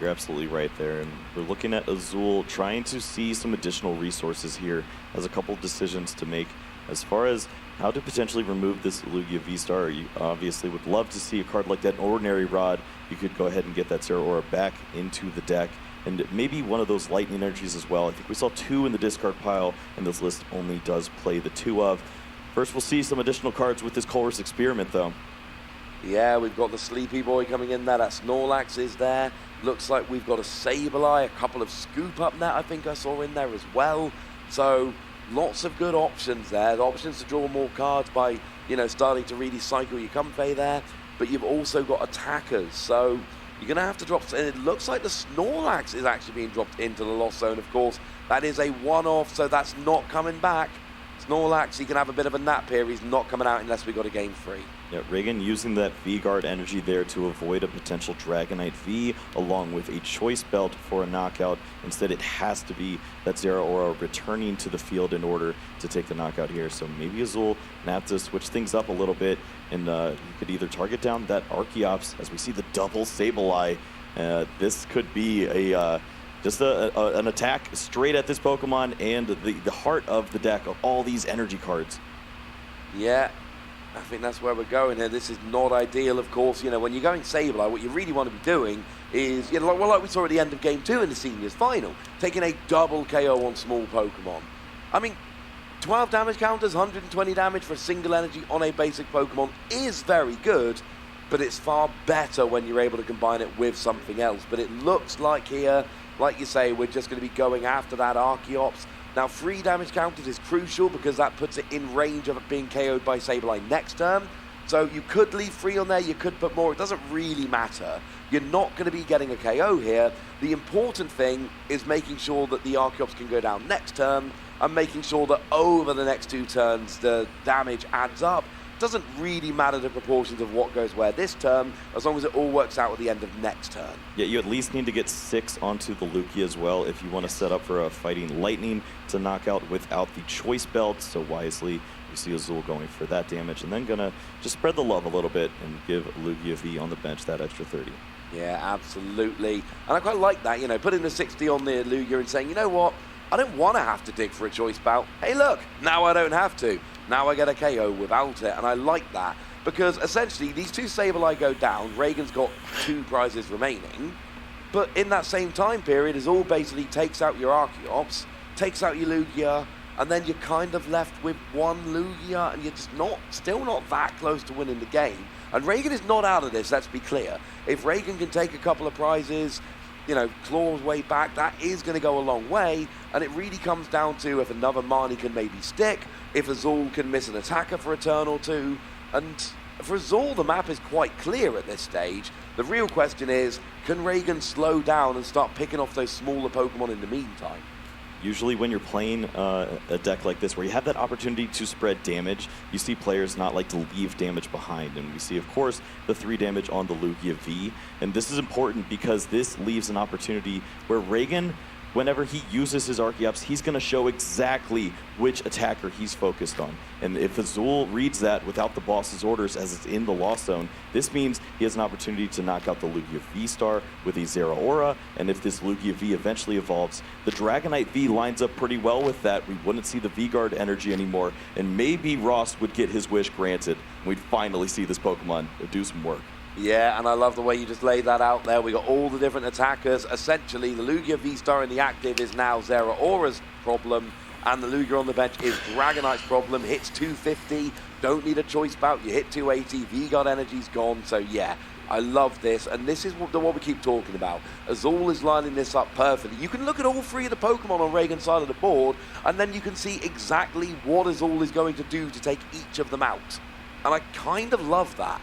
You're absolutely right there, and we're looking at Azul trying to see some additional resources here, has a couple decisions to make as far as how to potentially remove this Lugia V-Star. You obviously would love to see a card like that Ordinary Rod. You could go ahead and get that Zeraora back into the deck, and maybe one of those Lightning Energies as well. I think we saw 2 in the discard pile, and this list only does play the 2 of. First, we'll see some additional cards with this Colress Experiment, though. Yeah, we've got the Sleepy Boy coming in there. That Snorlax is there. Looks like we've got a Sableye, a couple of Scoop Up Net I think I saw in there as well. So lots of good options there. The options to draw more cards by, you know, starting to really cycle your Comfey there. But you've also got attackers. So you're going to have to drop... And it looks like the Snorlax is actually being dropped into the Lost Zone, of course. That is a one-off, so that's not coming back. Snorlax, he can have a bit of a nap here. He's not coming out unless we got a game 3. Yeah, Regan using that V-Guard energy there to avoid a potential Dragonite V, along with a Choice Belt for a knockout. Instead, it has to be that Zeraora returning to the field in order to take the knockout here. So maybe Azul have to switch things up a little bit, and you could either target down that Archeops, as we see the double Sableye. This could be a just an attack straight at this Pokemon and the heart of the deck of all these energy cards. Yeah, I think that's where we're going here. This is not ideal, of course. You know, when you're going Sableye, what you really want to be doing is, you know, like we saw at the end of Game 2 in the Seniors Final, taking a double KO on small Pokemon. I mean, 12 damage counters, 120 damage for a single energy on a basic Pokemon is very good, but it's far better when you're able to combine it with something else. But it looks like here, like you say, we're just going to be going after that Archeops. Now, 3 damage counters is crucial because that puts it in range of it being KO'd by Sableye next turn. So you could leave 3 on there, you could put more. It doesn't really matter. You're not going to be getting a KO here. The important thing is making sure that the Archeops can go down next turn and making sure that over the next 2 turns, the damage adds up. Doesn't really matter the proportions of what goes where this turn, as long as it all works out at the end of next turn. Yeah, you at least need to get 6 onto the Lugia as well if you want to set up for a Fighting Lightning to knock out without the Choice Belt. So wisely, you see Azul going for that damage, and then gonna just spread the love a little bit and give Lugia V on the bench that extra 30. Yeah, absolutely. And I quite like that, you know, putting the 60 on the Lugia and saying, you know what, I don't want to have to dig for a Choice Belt. Hey, look, now I don't have to. Now I get a KO without it, and I like that because essentially these 2 Sableye go down. Regan's got 2 prizes remaining, but in that same time period, Azul basically takes out your Archeops, takes out your Lugia, and then you're kind of left with 1 Lugia, and you're just still not that close to winning the game. And Regan is not out of this, let's be clear. If Regan can take a couple of prizes, you know, claw his way back, that is going to go a long way, and it really comes down to if another Marnie can maybe stick, if Azul can miss an attacker for a turn or 2, and for Azul, the map is quite clear at this stage. The real question is, can Regan slow down and start picking off those smaller Pokemon in the meantime? Usually when you're playing a deck like this where you have that opportunity to spread damage, you see players not like to leave damage behind. And we see, of course, the 3 damage on the Lugia V. And this is important because this leaves an opportunity where Regan, whenever he uses his Archeops, he's going to show exactly which attacker he's focused on. And if Azul reads that without the boss's orders as it's in the Lost Zone, this means he has an opportunity to knock out the Lugia V-Star with a Zeraora. And if this Lugia V eventually evolves, the Dragonite V lines up pretty well with that. We wouldn't see the V-Guard energy anymore. And maybe Ross would get his wish granted. We'd finally see this Pokemon do some work. Yeah, and I love the way you just laid that out there. We got all the different attackers. Essentially, the Lugia V-Star in the active is now Zeraora's problem, and the Lugia on the bench is Dragonite's problem. Hits 250, don't need a Choice Bout, you hit 280, V-Guard energy's gone. So yeah, I love this, and this is what we keep talking about. Azul is lining this up perfectly. You can look at all 3 of the Pokemon on Regan's side of the board, and then you can see exactly what Azul is going to do to take each of them out. And I kind of love that.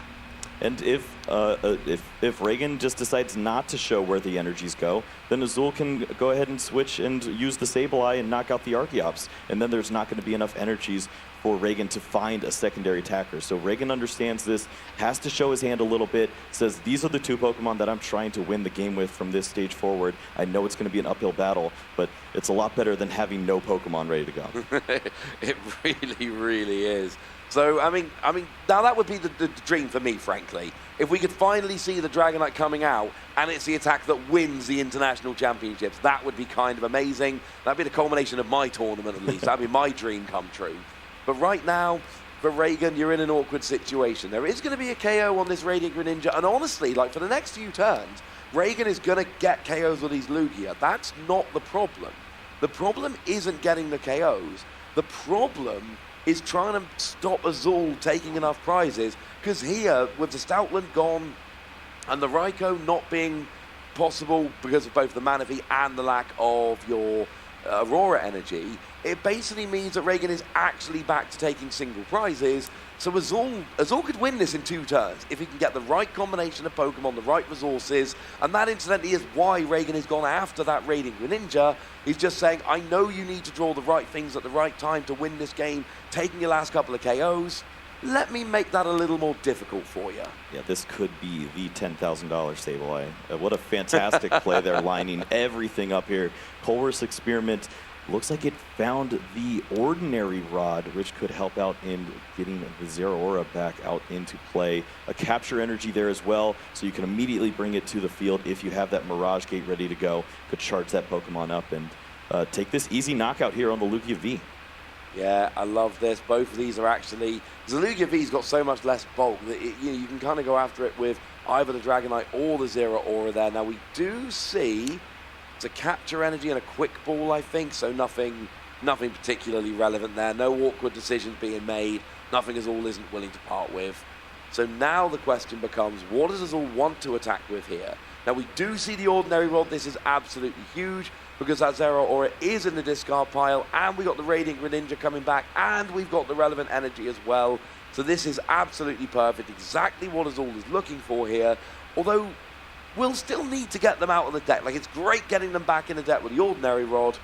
And if Regan just decides not to show where the energies go, then Azul can go ahead and switch and use the Sableye and knock out the Archeops. And then there's not going to be enough energies for Regan to find a secondary attacker. So Regan understands this, has to show his hand a little bit, says these are the 2 Pokemon that I'm trying to win the game with from this stage forward. I know it's going to be an uphill battle, but it's a lot better than having no Pokemon ready to go. It really, really is. So, I mean, now that would be the dream for me, frankly. If we could finally see the Dragonite coming out and it's the attack that wins the international championships, that would be kind of amazing. That'd be the culmination of my tournament, at least. That'd be my dream come true. But right now, for Regan, you're in an awkward situation. There is going to be a KO on this Radiant Greninja, and honestly, like for the next few turns, Regan is going to get KOs with these Lugia. That's not the problem. The problem isn't getting the KOs. The problem is trying to stop Azul taking enough prizes, because here, with the Stoutland gone and the Raikou not being possible because of both the Manaphy and the lack of your Aurora energy, it basically means that Regan is actually back to taking single prizes. So Azul could win this in 2 turns if he can get the right combination of Pokemon, the right resources, and that incidentally is why Regan has gone after that Radiant Greninja. He's just saying, I know you need to draw the right things at the right time to win this game, taking your last couple of KOs. Let me make that a little more difficult for you. Yeah, this could be the $10,000 Sableye. What a fantastic play there, lining everything up here. Colress Experiment looks like it found the Ordinary Rod, which could help out in getting the Zeraora back out into play. A Capture Energy there as well, so you can immediately bring it to the field if you have that Mirage Gate ready to go. Could charge that Pokemon up and take this easy knockout here on the Lugia V. Yeah, I love this. Both of these are actually... The Lugia V's got so much less bulk that you can kind of go after it with either the Dragonite or the Zeraora there. Now, we do see it's a Capture Energy and a Quick Ball, I think, so nothing particularly relevant there. No awkward decisions being made. Nothing Azul isn't willing to part with. So now the question becomes, what does Azul want to attack with here? Now, we do see the Ordinary Rod. This is absolutely huge, because that Zeraora is in the discard pile, and we got the Radiant Greninja coming back, and we've got the relevant energy as well. So this is absolutely perfect, exactly what Azul is looking for here, although we'll still need to get them out of the deck. Like, it's great getting them back in the deck with the Ordinary Rod.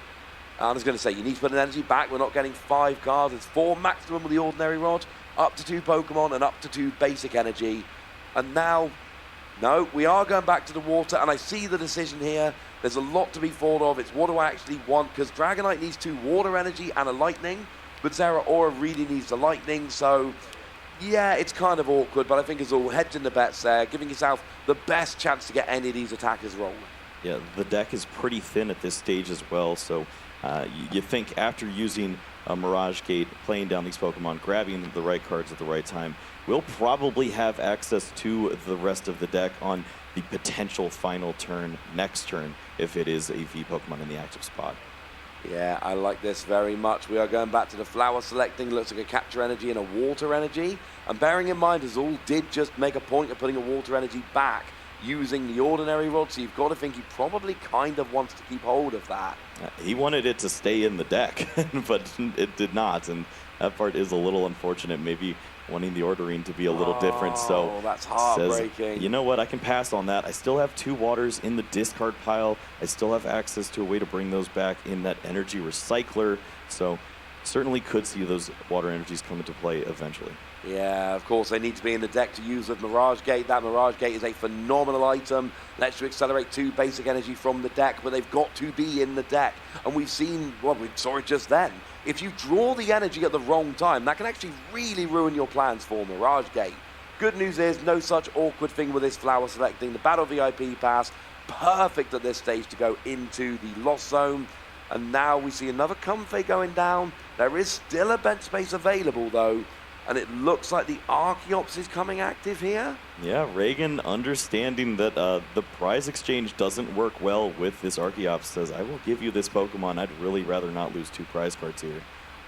I was going to say, you need to put an energy back. We're not getting 5 cards. It's 4 maximum with the Ordinary Rod, up to 2 Pokemon, and up to 2 basic energy. And now, no, we are going back to the water, and I see the decision here. There's a lot to be thought of. It's what do I actually want? Because Dragonite needs 2 water energy and a lightning, but Zeraora really needs the lightning. So, yeah, it's kind of awkward, but I think Azul hedging the bets there, giving yourself the best chance to get any of these attackers rolling. Yeah, the deck is pretty thin at this stage as well, so you think after using a Mirage Gate, playing down these Pokemon, grabbing the right cards at the right time, we'll probably have access to the rest of the deck on the potential final turn, next turn, if it is a V Pokemon in the active spot. Yeah, I like this very much. We are going back to the flower selecting. Looks like a Capture Energy and a Water Energy. And bearing in mind, Azul did just make a point of putting a Water Energy back using the Ordinary Rod, so you've got to think he probably kind of wants to keep hold of that. He wanted it to stay in the deck, but it did not, and that part is a little unfortunate. Maybe wanting the ordering to be a little different, so that's heartbreaking. Says, you know what, I can pass on that. I still have 2 waters in the discard pile. I still have access to a way to bring those back in that energy recycler, so certainly could see those water energies come into play eventually. Yeah, of course, they need to be in the deck to use with Mirage Gate. That Mirage Gate is a phenomenal item. Lets you accelerate 2 basic energy from the deck, but they've got to be in the deck. And we've seen, well, we saw it just then. If you draw the energy at the wrong time, that can actually really ruin your plans for Mirage Gate. Good news is, no such awkward thing with this flower selecting. The Battle VIP pass, perfect at this stage to go into the Lost Zone. And now we see another Comfey going down. There is still a bench space available, though. And it looks like the Archeops is coming active here. Yeah, Regan, understanding that the prize exchange doesn't work well with this Archeops, says, I will give you this Pokemon. I'd really rather not lose 2 prize cards here.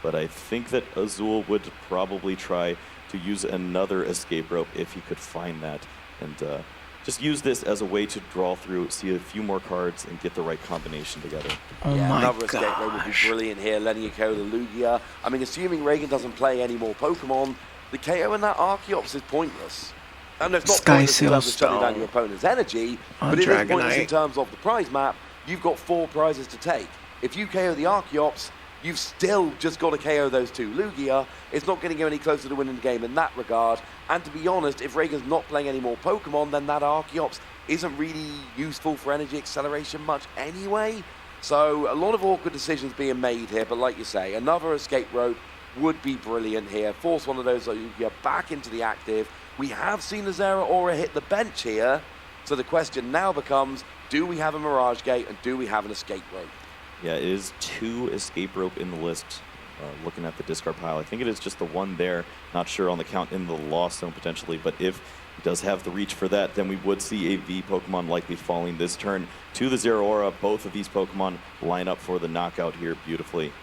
But I think that Azul would probably try to use another escape rope if he could find that. And just use this as a way to draw through, see a few more cards, and get the right combination together. Oh yeah, my another escape rope would be brilliant here, letting you KO the Lugia. I mean, assuming Regan doesn't play any more Pokemon, the KO in that Archeops is pointless. And it's not Sky pointless in terms of Seal shutting down Stone your opponent's energy, on but it is pointless in Dragonite. terms of the prize map. You've got 4 prizes to take. If you KO the Archeops, you've still just got to KO those 2 Lugia. It's not getting you any closer to winning the game in that regard. And to be honest, if Regan's not playing any more Pokemon, then that Archeops isn't really useful for energy acceleration much anyway. So a lot of awkward decisions being made here, but like you say, another escape rope would be brilliant here. Force one of those Lugia back into the active. We have seen the Zeraora hit the bench here, so the question now becomes, do we have a Mirage Gate and do we have an escape rope? Yeah, it is 2 escape rope in the list. Looking at the discard pile, I think it is just the one there. Not sure on the count in the Lost Zone potentially, but if he does have the reach for that, then we would see a V Pokemon likely falling this turn to the Zeraora. Both of these Pokemon line up for the knockout here beautifully.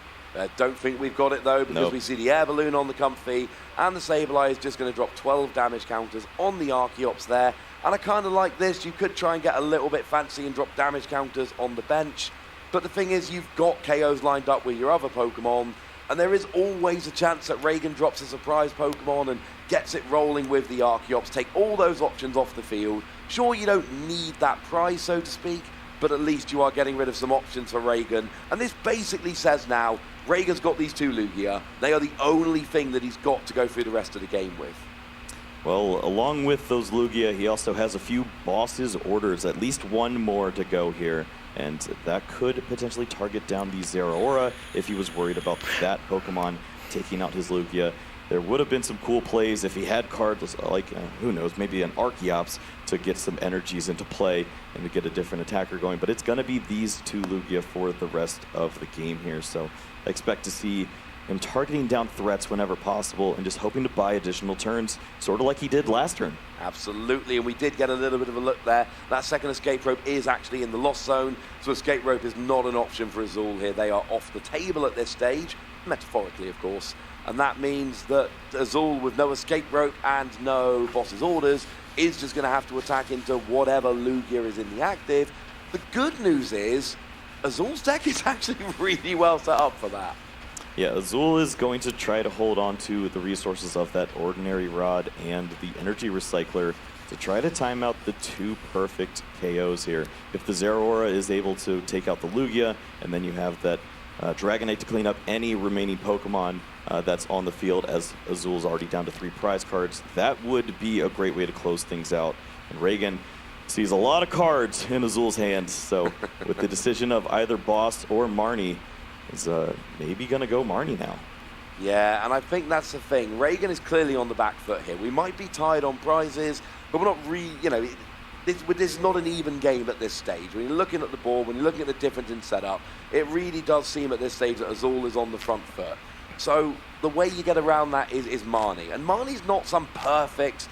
Don't think we've got it though, because we see the Air Balloon on the Comfey, and the Sableye is just going to drop 12 damage counters on the Archeops there. And I kind of like this. You could try and get a little bit fancy and drop damage counters on the bench. But the thing is, you've got KOs lined up with your other Pokemon, and there is always a chance that Regan drops a surprise Pokemon and gets it rolling with the Archeops. Take all those options off the field. Sure, you don't need that prize, so to speak, but at least you are getting rid of some options for Regan. And this basically says now, Regan's got these 2 Lugia. They are the only thing that he's got to go through the rest of the game with. Well, along with those Lugia, he also has a few boss's orders, at least one more to go here. And that could potentially target down the Zeraora if he was worried about that Pokemon taking out his Lugia. There would have been some cool plays if he had cards like, who knows, maybe an Archeops to get some energies into play and to get a different attacker going. But it's going to be these 2 Lugia for the rest of the game here. So I expect to see him targeting down threats whenever possible and just hoping to buy additional turns, sort of like he did last turn. Absolutely, and we did get a little bit of a look there. That second escape rope is actually in the lost zone, so escape rope is not an option for Azul here. They are off the table at this stage, metaphorically of course, and that means that Azul with no escape rope and no boss's orders is just going to have to attack into whatever Lugia is in the active. The good news is Azul's deck is actually really well set up for that. Yeah, Azul is going to try to hold on to the resources of that Ordinary Rod and the Energy Recycler to try to time out the 2 perfect KOs here. If the Zeraora is able to take out the Lugia, and then you have that Dragonite to clean up any remaining Pokemon that's on the field, as Azul's already down to 3 prize cards, that would be a great way to close things out. And Regan sees a lot of cards in Azul's hands, so with the decision of either Boss or Marnie, is maybe going to go Marnie now. Yeah, and I think that's the thing. Regan is clearly on the back foot here. We might be tied on prizes, but we're not this is not an even game at this stage. When you're looking at the board, when you're looking at the difference in setup, it really does seem at this stage that Azul is on the front foot. So the way you get around that is Marnie. And Marnie's not some perfect,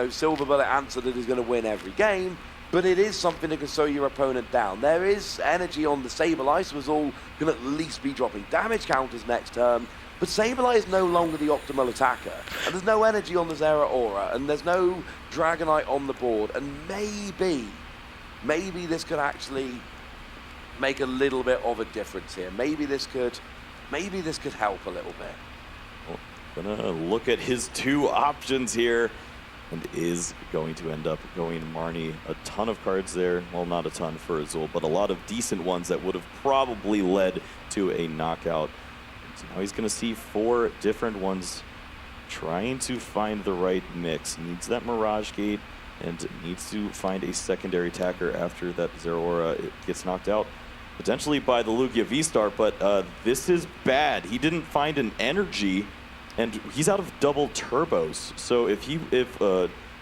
silver bullet answer that is going to win every game, but it is something that can slow your opponent down. There is energy on the Sableye, so Azul can at least be dropping damage counters next turn, but Sableye is no longer the optimal attacker, and there's no energy on the Zeraora, and there's no Dragonite on the board, and maybe this could actually make a little bit of a difference here. Maybe this could help a little bit. Well, gonna look at his 2 options here, and is going to end up going Marnie. A ton of cards there. Well, not a ton for Azul, but a lot of decent ones that would have probably led to a knockout. So now he's going to see 4 different ones, trying to find the right mix. Needs that Mirage Gate and needs to find a secondary attacker after that Zeraora gets knocked out, potentially by the Lugia V-Star, but this is bad. He didn't find an energy, and he's out of double turbos. So if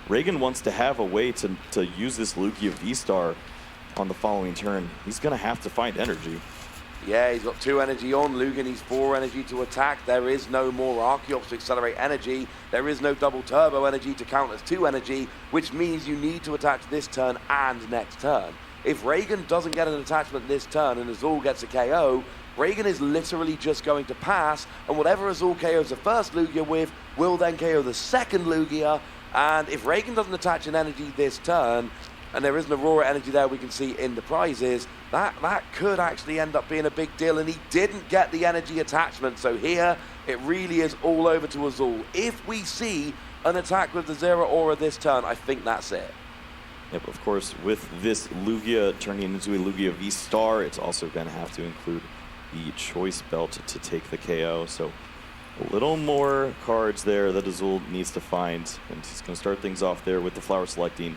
Regan wants to have a way to use this Lugia V-Star on the following turn, he's going to have to find energy. Yeah, he's got 2 energy on. Lugia needs 4 energy to attack. There is no more Archeops to accelerate energy. There is no double turbo energy to count as 2 energy, which means you need to attach this turn and next turn. If Regan doesn't get an attachment this turn and Azul gets a KO, Regan is literally just going to pass, and whatever Azul KOs the first Lugia with will then KO the second Lugia. And if Regan doesn't attach an energy this turn, and there is an Aurora energy there we can see in the prizes, that could actually end up being a big deal, and he didn't get the energy attachment. So here, it really is all over to Azul. If we see an attack with the Zeraora this turn, I think that's it. Yep, of course, with this Lugia turning into a Lugia V-Star, it's also going to have to include the Choice Belt to take the KO. So a little more cards there that Azul needs to find, and he's going to start things off there with the Flower Selecting.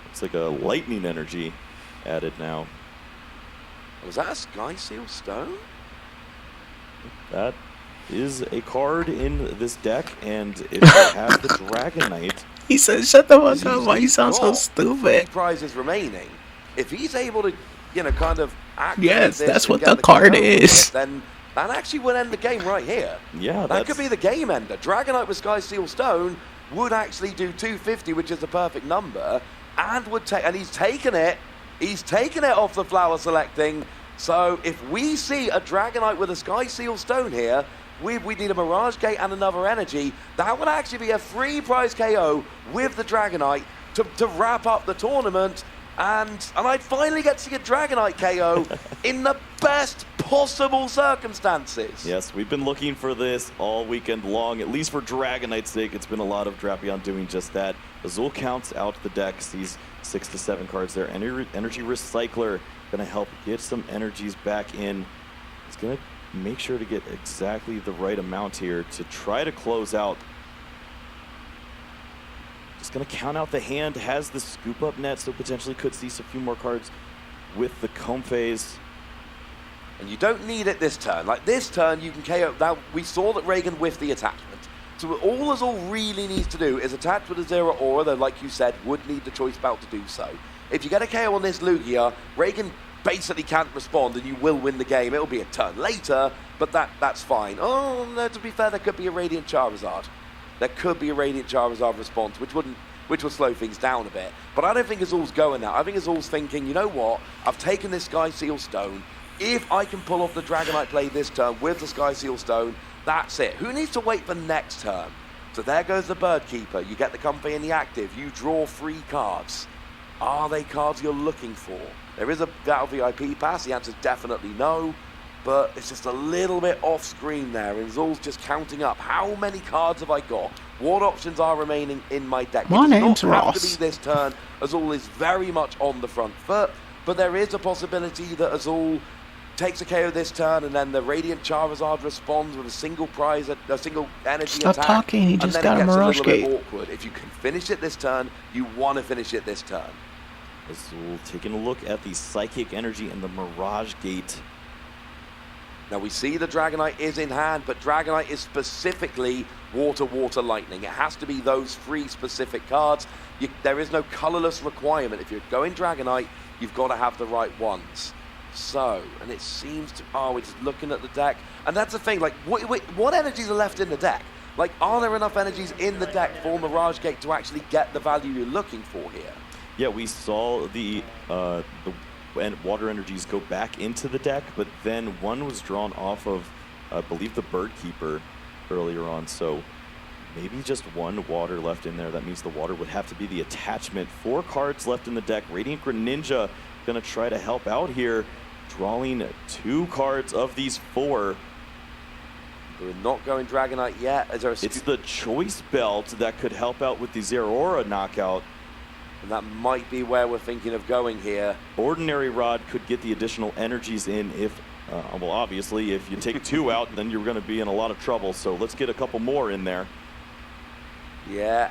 It's like a Lightning Energy added now. Was that a Sky Seal Stone? That is a card in this deck, and if you have the Dragonite... He said, shut the fuck up, why you sound so stupid? Prizes remaining. If he's able to, kind of activate yes, this that's what get the card is. Then that actually would end the game right here. Yeah, that could be the game ender. Dragonite with Sky Seal Stone would actually do 250, which is the perfect number, and would take. And he's taken it. He's taken it off the Flower Selecting. So if we see a Dragonite with a Sky Seal Stone here, we need a Mirage Gate and another energy. That would actually be a 3 prize KO with the Dragonite to wrap up the tournament. and I finally get to get Dragonite KO in the best possible circumstances. Yes, we've been looking for this all weekend long, at least for Dragonite's sake. It's been a lot of Drapion doing just that. Azul counts out the deck, sees 6 to 7 cards there. Energy Recycler gonna help get some energies back in. It's gonna make sure to get exactly the right amount here to try to close out. Just gonna count out the hand, has the scoop up net, so potentially could see a few more cards with the comb phase. And you don't need it this turn. Like this turn, you can KO. Now, we saw that Regan whiffed the attachment. So all Azul really needs to do is attach with a Zero Aura, though, like you said, would need the choice belt to do so. If you get a KO on this Lugia, Regan basically can't respond and you will win the game. It'll be a turn later, but that's fine. Oh, no, to be fair, there could be a Radiant Charizard. There could be a Radiant Charizard response, which would slow things down a bit. But I don't think Azul's going now. I think Azul's thinking, you know what? I've taken this Sky Seal Stone. If I can pull off the Dragonite play this turn with the Sky Seal Stone, that's it. Who needs to wait for next turn? So there goes the Bird Keeper. You get the Comfey and the Active. You draw 3 cards. Are they cards you're looking for? There is a Battle VIP pass. The answer's definitely no. But it's just a little bit off screen there. And Azul's just counting up. How many cards have I got? What options are remaining in my deck? My name's It does not have Ross. to be this turn. Azul is very much on the front foot. But there is a possibility that Azul takes a KO this turn, and then the Radiant Charizard responds with a single prize, a single energy Stop attack. talking, he and just then got it a gets Mirage a little Gate. bit awkward. If you can finish it this turn, you want to finish it this turn. Azul taking a look at the Psychic Energy and the Mirage Gate. Now we see the Dragonite is in hand, but Dragonite is specifically Water, Water, Lightning. It has to be those 3 specific cards. There is no colorless requirement. If you're going Dragonite, you've got to have the right ones. So, and it seems to, we're just looking at the deck. And that's the thing, like, what energies are left in the deck? Like, are there enough energies in the deck for Mirage Gate to actually get the value you're looking for here? Yeah, we saw the water energies go back into the deck, but then one was drawn off of, I believe, the Bird Keeper earlier on. So maybe just 1 water left in there. That means the water would have to be the attachment. 4 cards left in the deck. Radiant Greninja gonna try to help out here, drawing 2 cards of these 4. We're not going Dragonite yet. Is there a It's the Choice Belt that could help out with the Zero Aura knockout. And that might be where we're thinking of going here. Ordinary Rod could get the additional energies in if, well, obviously, if you take 2 out, then you're going to be in a lot of trouble. So let's get a couple more in there. Yeah,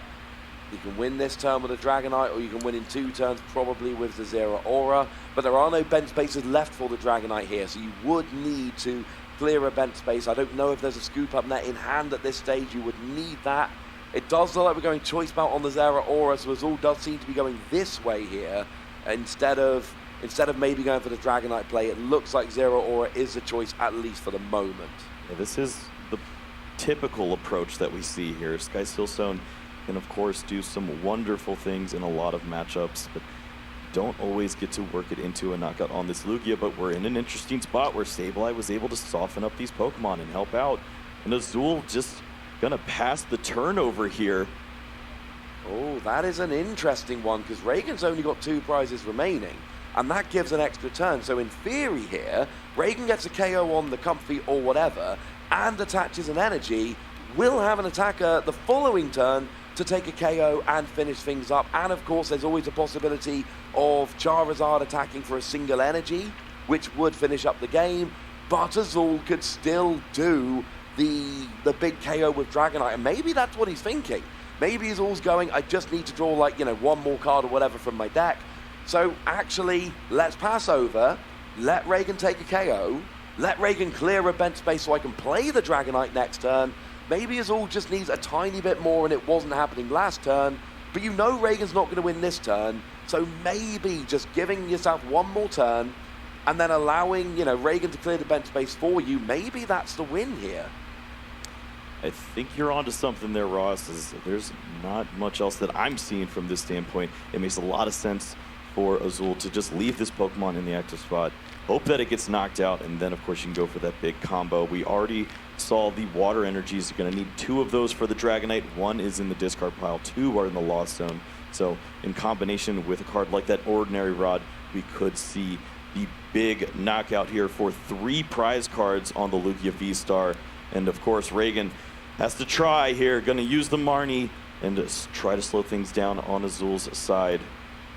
you can win this turn with a Dragonite, or you can win in 2 turns, probably with the Zero Aura. But there are no bench spaces left for the Dragonite here, so you would need to clear a bench space. I don't know if there's a scoop up net in hand at this stage. You would need that. It does look like we're going Choice Belt on the Zero Aura, so Azul does seem to be going this way here instead of maybe going for the Dragonite play. It looks like Zero Aura is the choice, at least for the moment. Yeah, this is the typical approach that we see here. Sky Silstone can, of course, do some wonderful things in a lot of matchups, but don't always get to work it into a knockout on this Lugia. But we're in an interesting spot where Sableye was able to soften up these Pokemon and help out. And Azul just gonna pass the turnover here. Oh, that is an interesting one, because Regan's only got 2 prizes remaining, and that gives an extra turn. So in theory here, Regan gets a KO on the Comfey or whatever, and attaches an energy, will have an attacker the following turn to take a KO and finish things up. And of course, there's always a possibility of Charizard attacking for a single energy, which would finish up the game, but Azul could still do the big KO with Dragonite, and maybe that's what he's thinking. Maybe Azul's going, I just need to draw, like, 1 more card or whatever from my deck. So actually, let's pass over, let Regan take a KO, let Regan clear a bench space so I can play the Dragonite next turn. Maybe Azul just needs a tiny bit more, and it wasn't happening last turn, but Regan's not going to win this turn, so maybe just giving yourself 1 more turn and then allowing, Regan to clear the bench space for you, maybe that's the win here. I think you're onto something there, Ross. There's not much else that I'm seeing from this standpoint. It makes a lot of sense for Azul to just leave this Pokemon in the active spot, hope that it gets knocked out, and then of course you can go for that big combo. We already saw the water energies. You're going to need 2 of those for the Dragonite. 1 is in the discard pile, 2 are in the Lost Zone. So in combination with a card like that Ordinary Rod, we could see the big knockout here for 3 prize cards on the Lugia V-Star. And of course, Regan has to try here, going to use the Marnie and just try to slow things down on Azul's side.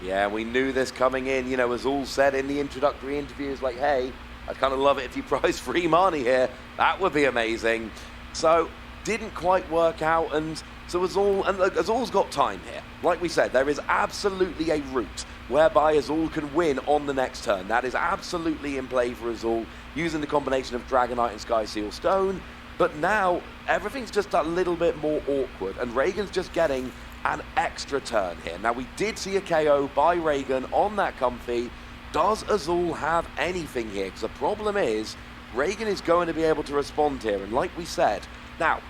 Yeah, we knew this coming in. You know, Azul said in the introductory interviews, like, hey, I'd kind of love it if you prize free Marnie here. That would be amazing. So, didn't quite work out, and so Azul's got time here. Like we said, there is absolutely a route whereby Azul can win on the next turn. That is absolutely in play for Azul, using the combination of Dragonite and Sky Seal Stone. But now, everything's just a little bit more awkward, and Regan's just getting an extra turn here. Now, we did see a KO by Regan on that Comfy. Does Azul have anything here? Because the problem is, Regan is going to be able to respond here, and like we said, now,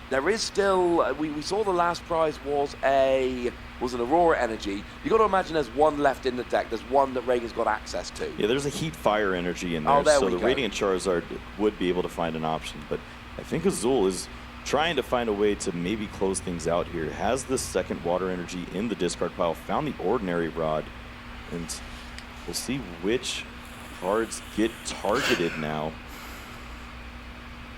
there is still, we saw the last prize was an Aurora Energy. You got to imagine there's 1 left in the deck. There's 1 that Regan's got access to. Yeah, there's a Heat Fire Energy in there, so the Radiant Charizard would be able to find an option. But I think Azul is trying to find a way to maybe close things out here. Has the second Water Energy in the discard pile, found the Ordinary Rod, and we'll see which cards get targeted now.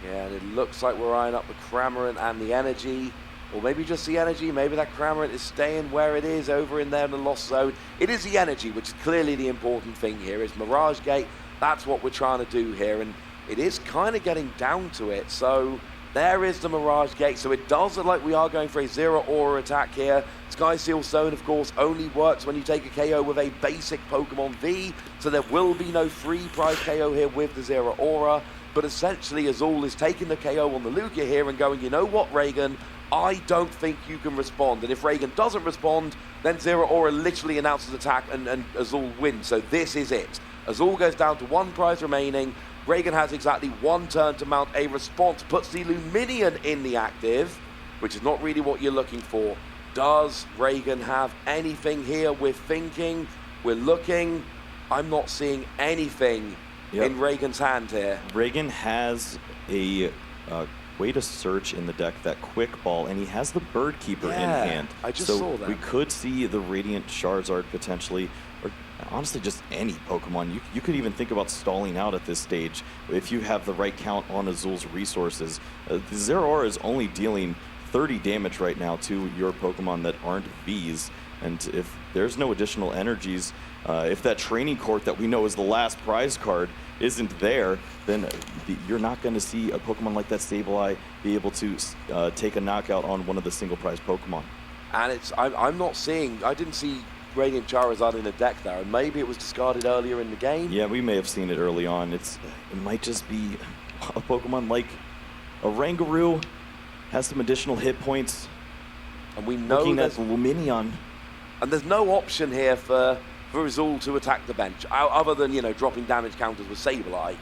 Yeah, and it looks like we're eyeing up the Cramorant and the Energy. Or maybe just the Energy. Maybe that Cramorant is staying where it is over in there in the Lost Zone. It is the Energy, which is clearly the important thing here. Is Mirage Gate. That's what we're trying to do here. And it is kind of getting down to it. So there is the Mirage Gate. So it does look like we are going for a Zero Aura attack here. Sky Seal Stone, of course, only works when you take a KO with a basic Pokemon V. So there will be no free prize KO here with the Zero Aura. But essentially, Azul is taking the KO on the Lugia here and going, you know what, Regan? I don't think you can respond. And if Regan doesn't respond, then Zero Aura literally announces attack and Azul wins. So this is it. Azul goes down to 1 prize remaining. Regan has exactly 1 turn to mount a response, puts the Luminion in the active, which is not really what you're looking for. Does Regan have anything here? We're thinking, we're looking. I'm not seeing anything in Regan's hand here. Regan has a way to search in the deck, that Quick Ball, and he has the Bird Keeper in hand. I just saw that. We could see the Radiant Charizard potentially, or honestly just any Pokemon. You could even think about stalling out at this stage if you have the right count on Azul's resources. The Zero Aura is only dealing 30 damage right now to your Pokemon that aren't Vs, and if there's no additional energies, if that Training Court that we know is the last prize card isn't there, then you're not going to see a Pokemon like that Sableye be able to take a knockout on one of the single prize Pokemon. And I'm not seeing, I didn't see Radiant Charizard in the deck there, and maybe it was discarded earlier in the game. Yeah, we may have seen it early on. It might just be a Pokemon like a Rangaroo, has some additional hit points. And we know looking at Luminion. And there's no option here for Azul to attack the bench, other than, you know, dropping damage counters with Sableye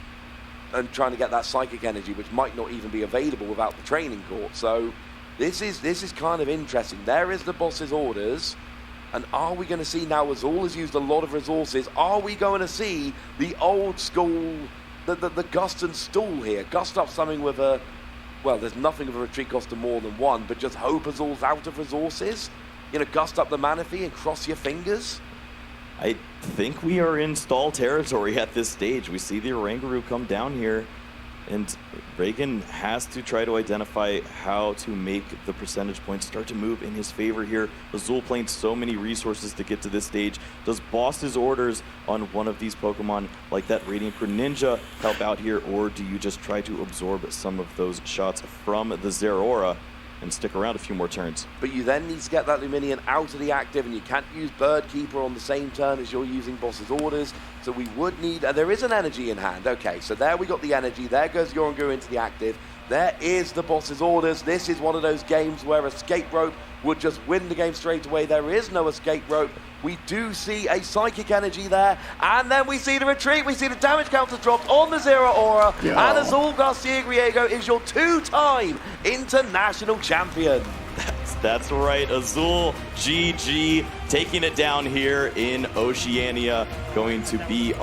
and trying to get that Psychic Energy, which might not even be available without the Training Court. So this is kind of interesting. There is the boss's orders, and are we going to see now, Azul has used a lot of resources, are we going to see the old school, the Gust and Stool here? Gust up something with a, well, there's nothing of a retreat cost of more than 1, but just hope Azul's out of resources? You know, Gust up the Manaphy and cross your fingers? I think we are in stall territory at this stage. We see the Rangaroo come down here, and Regan has to try to identify how to make the percentage points start to move in his favor here. Azul playing so many resources to get to this stage. Does Boss's orders on one of these Pokemon, like that Radiant Greninja, help out here, or do you just try to absorb some of those shots from the Zeraora and stick around a few more turns? But you then need to get that Luminion out of the active, and you can't use Bird Keeper on the same turn as you're using Boss's orders. So we would need, there is an energy in hand. Okay, so there we got the energy. There goes Yoranguru into the active. There is the Boss's orders. This is one of those games where Escape Rope would just win the game straight away. There is no Escape Rope. We do see a Psychic Energy there, and then we see the retreat. We see the damage counter dropped on the Zeraora, and Azul Garcia Griego is your 2-time international champion. That's right, Azul, GG, taking it down here in Oceania, going to be